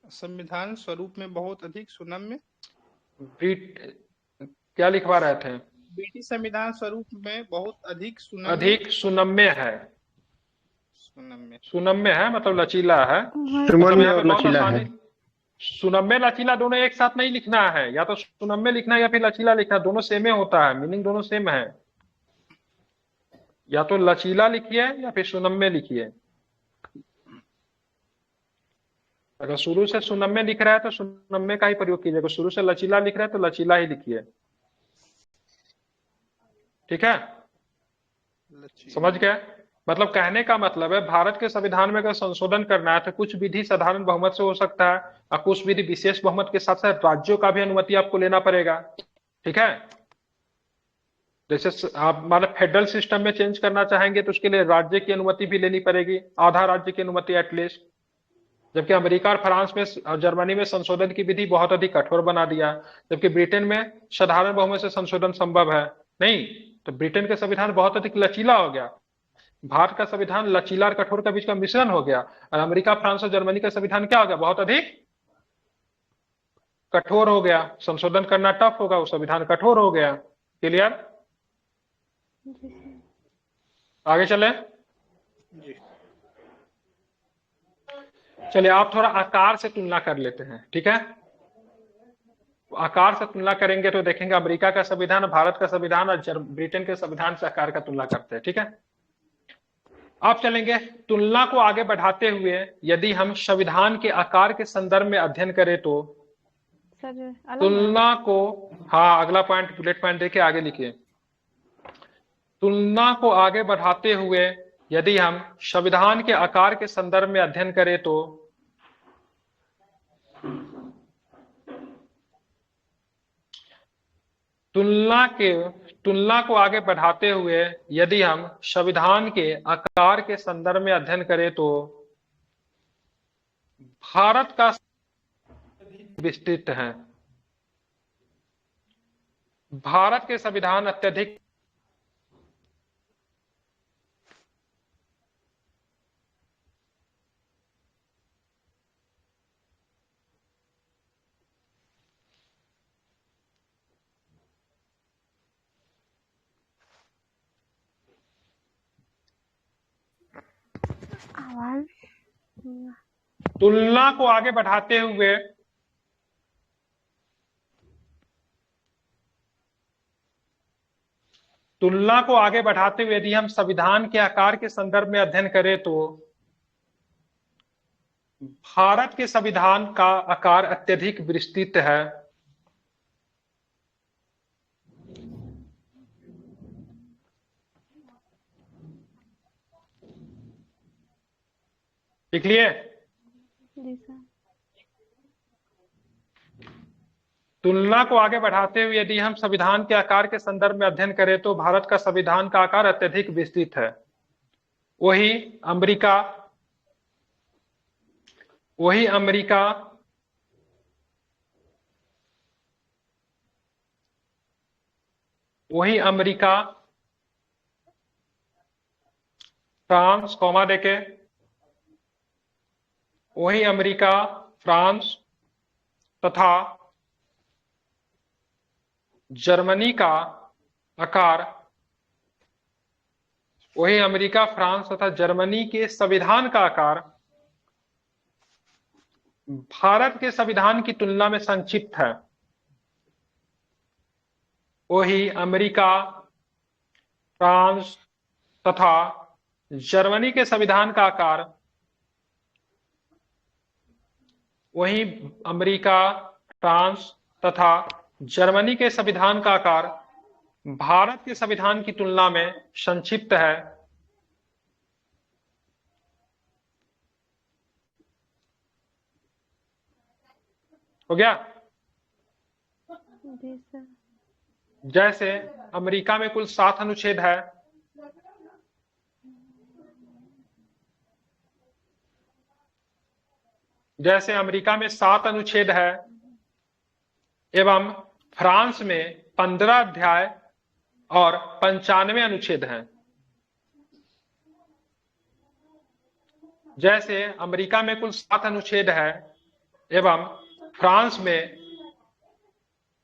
संविधान स्वरूप में बहुत अधिक सुनम्य, क्या लिखवा रहे थे? ब्रिटिश संविधान स्वरूप में बहुत अधिक सुनम्य। अधिक सुनम्य है, सुनम्य है मतलब लचीला है। सुनम्य और लचीला है। सुनम्य लचीला दोनों एक साथ नहीं लिखना है, या तो सुनम्य लिखना है या फिर लचीला लिखना, दोनों सेम होता है, मीनिंग दोनों सेम है। या तो लचीला लिखिए या फिर सुनम्य लिखिए। अगर शुरू से सुनम्य लिख रहा है तो सुनम्य का ही प्रयोग कीजिएगा, शुरू से लचीला लिख रहा है तो लचीला ही लिखिए, ठीक है। समझ गए? मतलब कहने का मतलब है, भारत के संविधान में अगर संशोधन करना है तो कुछ विधि साधारण बहुमत से हो सकता है और कुछ विधि विशेष बहुमत के साथ साथ राज्यों का भी अनुमति आपको लेना पड़ेगा, ठीक है। जैसे आप मतलब फेडरल सिस्टम में चेंज करना चाहेंगे तो उसके लिए राज्य की अनुमति भी लेनी पड़ेगी, आधा राज्य की अनुमति एटलीस्ट। जबकि अमेरिका और फ्रांस में और जर्मनी में संशोधन की विधि बहुत अधिक कठोर बना दिया, जबकि ब्रिटेन में साधारण बहुमत से संशोधन संभव है। नहीं, तो ब्रिटेन का संविधान बहुत अधिक लचीला हो गया, भारत का संविधान लचीला और कठोर का बीच का मिश्रण हो गया, और अमेरिका, फ्रांस और जर्मनी का संविधान क्या हो गया? बहुत अधिक कठोर हो गया। संशोधन करना टफ होगा, वो संविधान कठोर हो गया। क्लियर? आगे चले। चलिए आप थोड़ा आकार से तुलना कर लेते हैं, ठीक है। आकार से तुलना करेंगे तो देखेंगे अमेरिका का संविधान, भारत का संविधान और ब्रिटेन के संविधान से आकार का तुलना करते हैं, ठीक है। आप चलेंगे तुलना को आगे बढ़ाते हुए, यदि हम संविधान के आकार के संदर्भ में अध्ययन करें तो तुलना को, हाँ अगला पॉइंट बुलेट पॉइंट देके आगे लिखिए। तुलना को आगे बढ़ाते हुए यदि हम संविधान के आकार के संदर्भ में अध्ययन करें तो तुलना को आगे बढ़ाते हुए यदि हम संविधान के आकार के संदर्भ में अध्ययन करें तो भारत का विस्तृत है। भारत के संविधान अत्यधिक आवाज तुलना को आगे बढ़ाते हुए यदि हम संविधान के आकार के संदर्भ में अध्ययन करें तो भारत के संविधान का आकार अत्यधिक विस्तृत है। लिख लिए? जी सर। तुलना को आगे बढ़ाते हुए यदि हम संविधान के आकार के संदर्भ में अध्ययन करें तो भारत का संविधान का आकार अत्यधिक विस्तृत है। वही अमेरिका फ्रांस कॉमा देके, वही अमेरिका, फ्रांस तथा जर्मनी का आकार, वही अमेरिका, फ्रांस तथा जर्मनी के संविधान का आकार भारत के संविधान की तुलना में संक्षिप्त है। वही अमेरिका, फ्रांस तथा जर्मनी के संविधान का आकार, वही अमेरिका, फ्रांस तथा जर्मनी के संविधान का आकार भारत के संविधान की तुलना में संक्षिप्त है। हो गया? जी सर। जैसे अमेरिका में कुल 7 अनुच्छेद है, जैसे अमेरिका में 7 अनुच्छेद है एवं फ्रांस में 15 अध्याय और 95 अनुच्छेद हैं। जैसे अमेरिका में कुल 7 अनुच्छेद है एवं फ्रांस में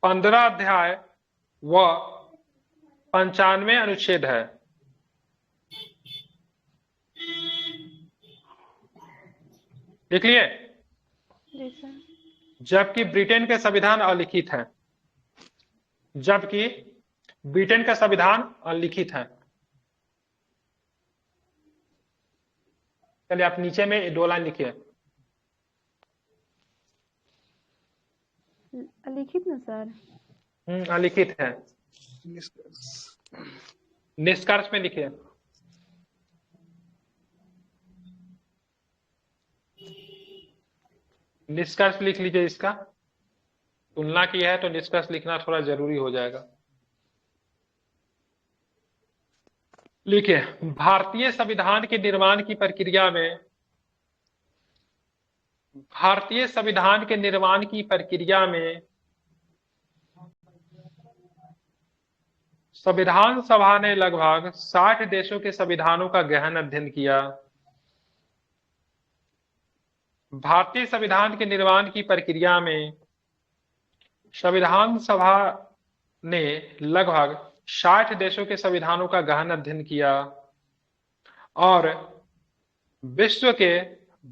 15 अध्याय व 95 अनुच्छेद है। लिख लिए? जी सर। जबकि ब्रिटेन के संविधान अलिखित है, जबकि ब्रिटेन का संविधान अलिखित है। चलिए आप नीचे में 2 लाइन लिखिए। लिखित ना सर? अलिखित है। निष्कर्ष में लिखिए। निष्कर्ष लिख लीजिए। इसका तुलना की है तो निष्कर्ष लिखना थोड़ा जरूरी हो जाएगा। लिखिए, भारतीय संविधान के निर्माण की प्रक्रिया में, भारतीय संविधान के निर्माण की प्रक्रिया में संविधान सभा ने लगभग 60 देशों के संविधानों का गहन अध्ययन किया। भारतीय संविधान के निर्माण की प्रक्रिया में संविधान सभा ने लगभग 60 देशों के संविधानों का गहन अध्ययन किया और विश्व के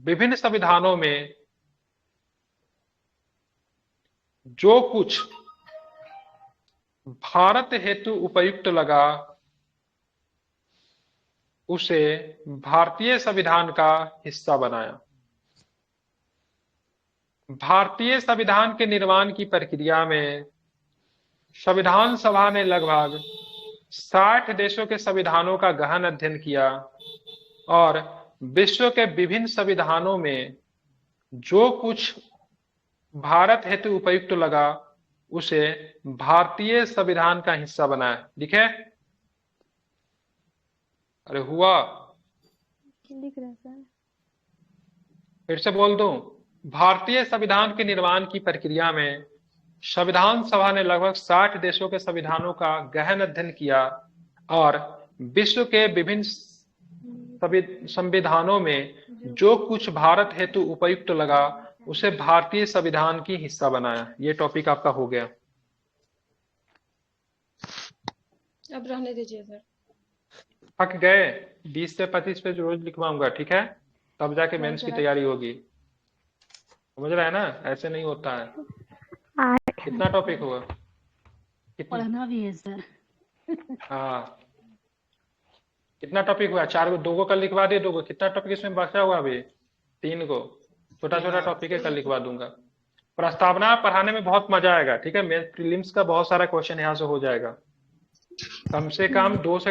विभिन्न संविधानों में जो कुछ भारत हेतु उपयुक्त लगा उसे भारतीय संविधान का हिस्सा बनाया। भारतीय संविधान के निर्माण की प्रक्रिया में संविधान सभा ने लगभग 60 देशों के संविधानों का गहन अध्ययन किया और विश्व के विभिन्न संविधानों में जो कुछ भारत हेतु उपयुक्त लगा उसे भारतीय संविधान का हिस्सा बनाया। लिखे? अरे हुआ? लिख रहे हैं सर। फिर से बोल दूं, भारतीय संविधान के निर्माण की प्रक्रिया में संविधान सभा ने लगभग 60 देशों के संविधानों का गहन अध्ययन किया और विश्व के विभिन्न संविधानों में जो कुछ भारत हेतु उपयुक्त लगा उसे भारतीय संविधान की हिस्सा बनाया। ये टॉपिक आपका हो गया। अब रहने दीजिए सर। थक गए? 20 से 25 पेज रोज लिखवाऊंगा, ठीक है? तब जाके मेंस की तैयारी होगी। समझ रहा है ना? ऐसे नहीं होता है। कितना टॉपिक हुआ? पढ़ना भी है सर। हाँ, कितना टॉपिक हुआ? 4 को, 2 को कल लिखवा दिए, 2 को। कितना टॉपिक इसमें बचा हुआ अभी? 3 को। छोटा छोटा टॉपिक है, कल लिखवा दूंगा। प्रस्तावना पढ़ाने में बहुत मजा आएगा, ठीक है? मेंस प्रीलिम्स का बहुत सारा क्वेश्चन यहाँ से हो जाएगा। कम से कम 2 से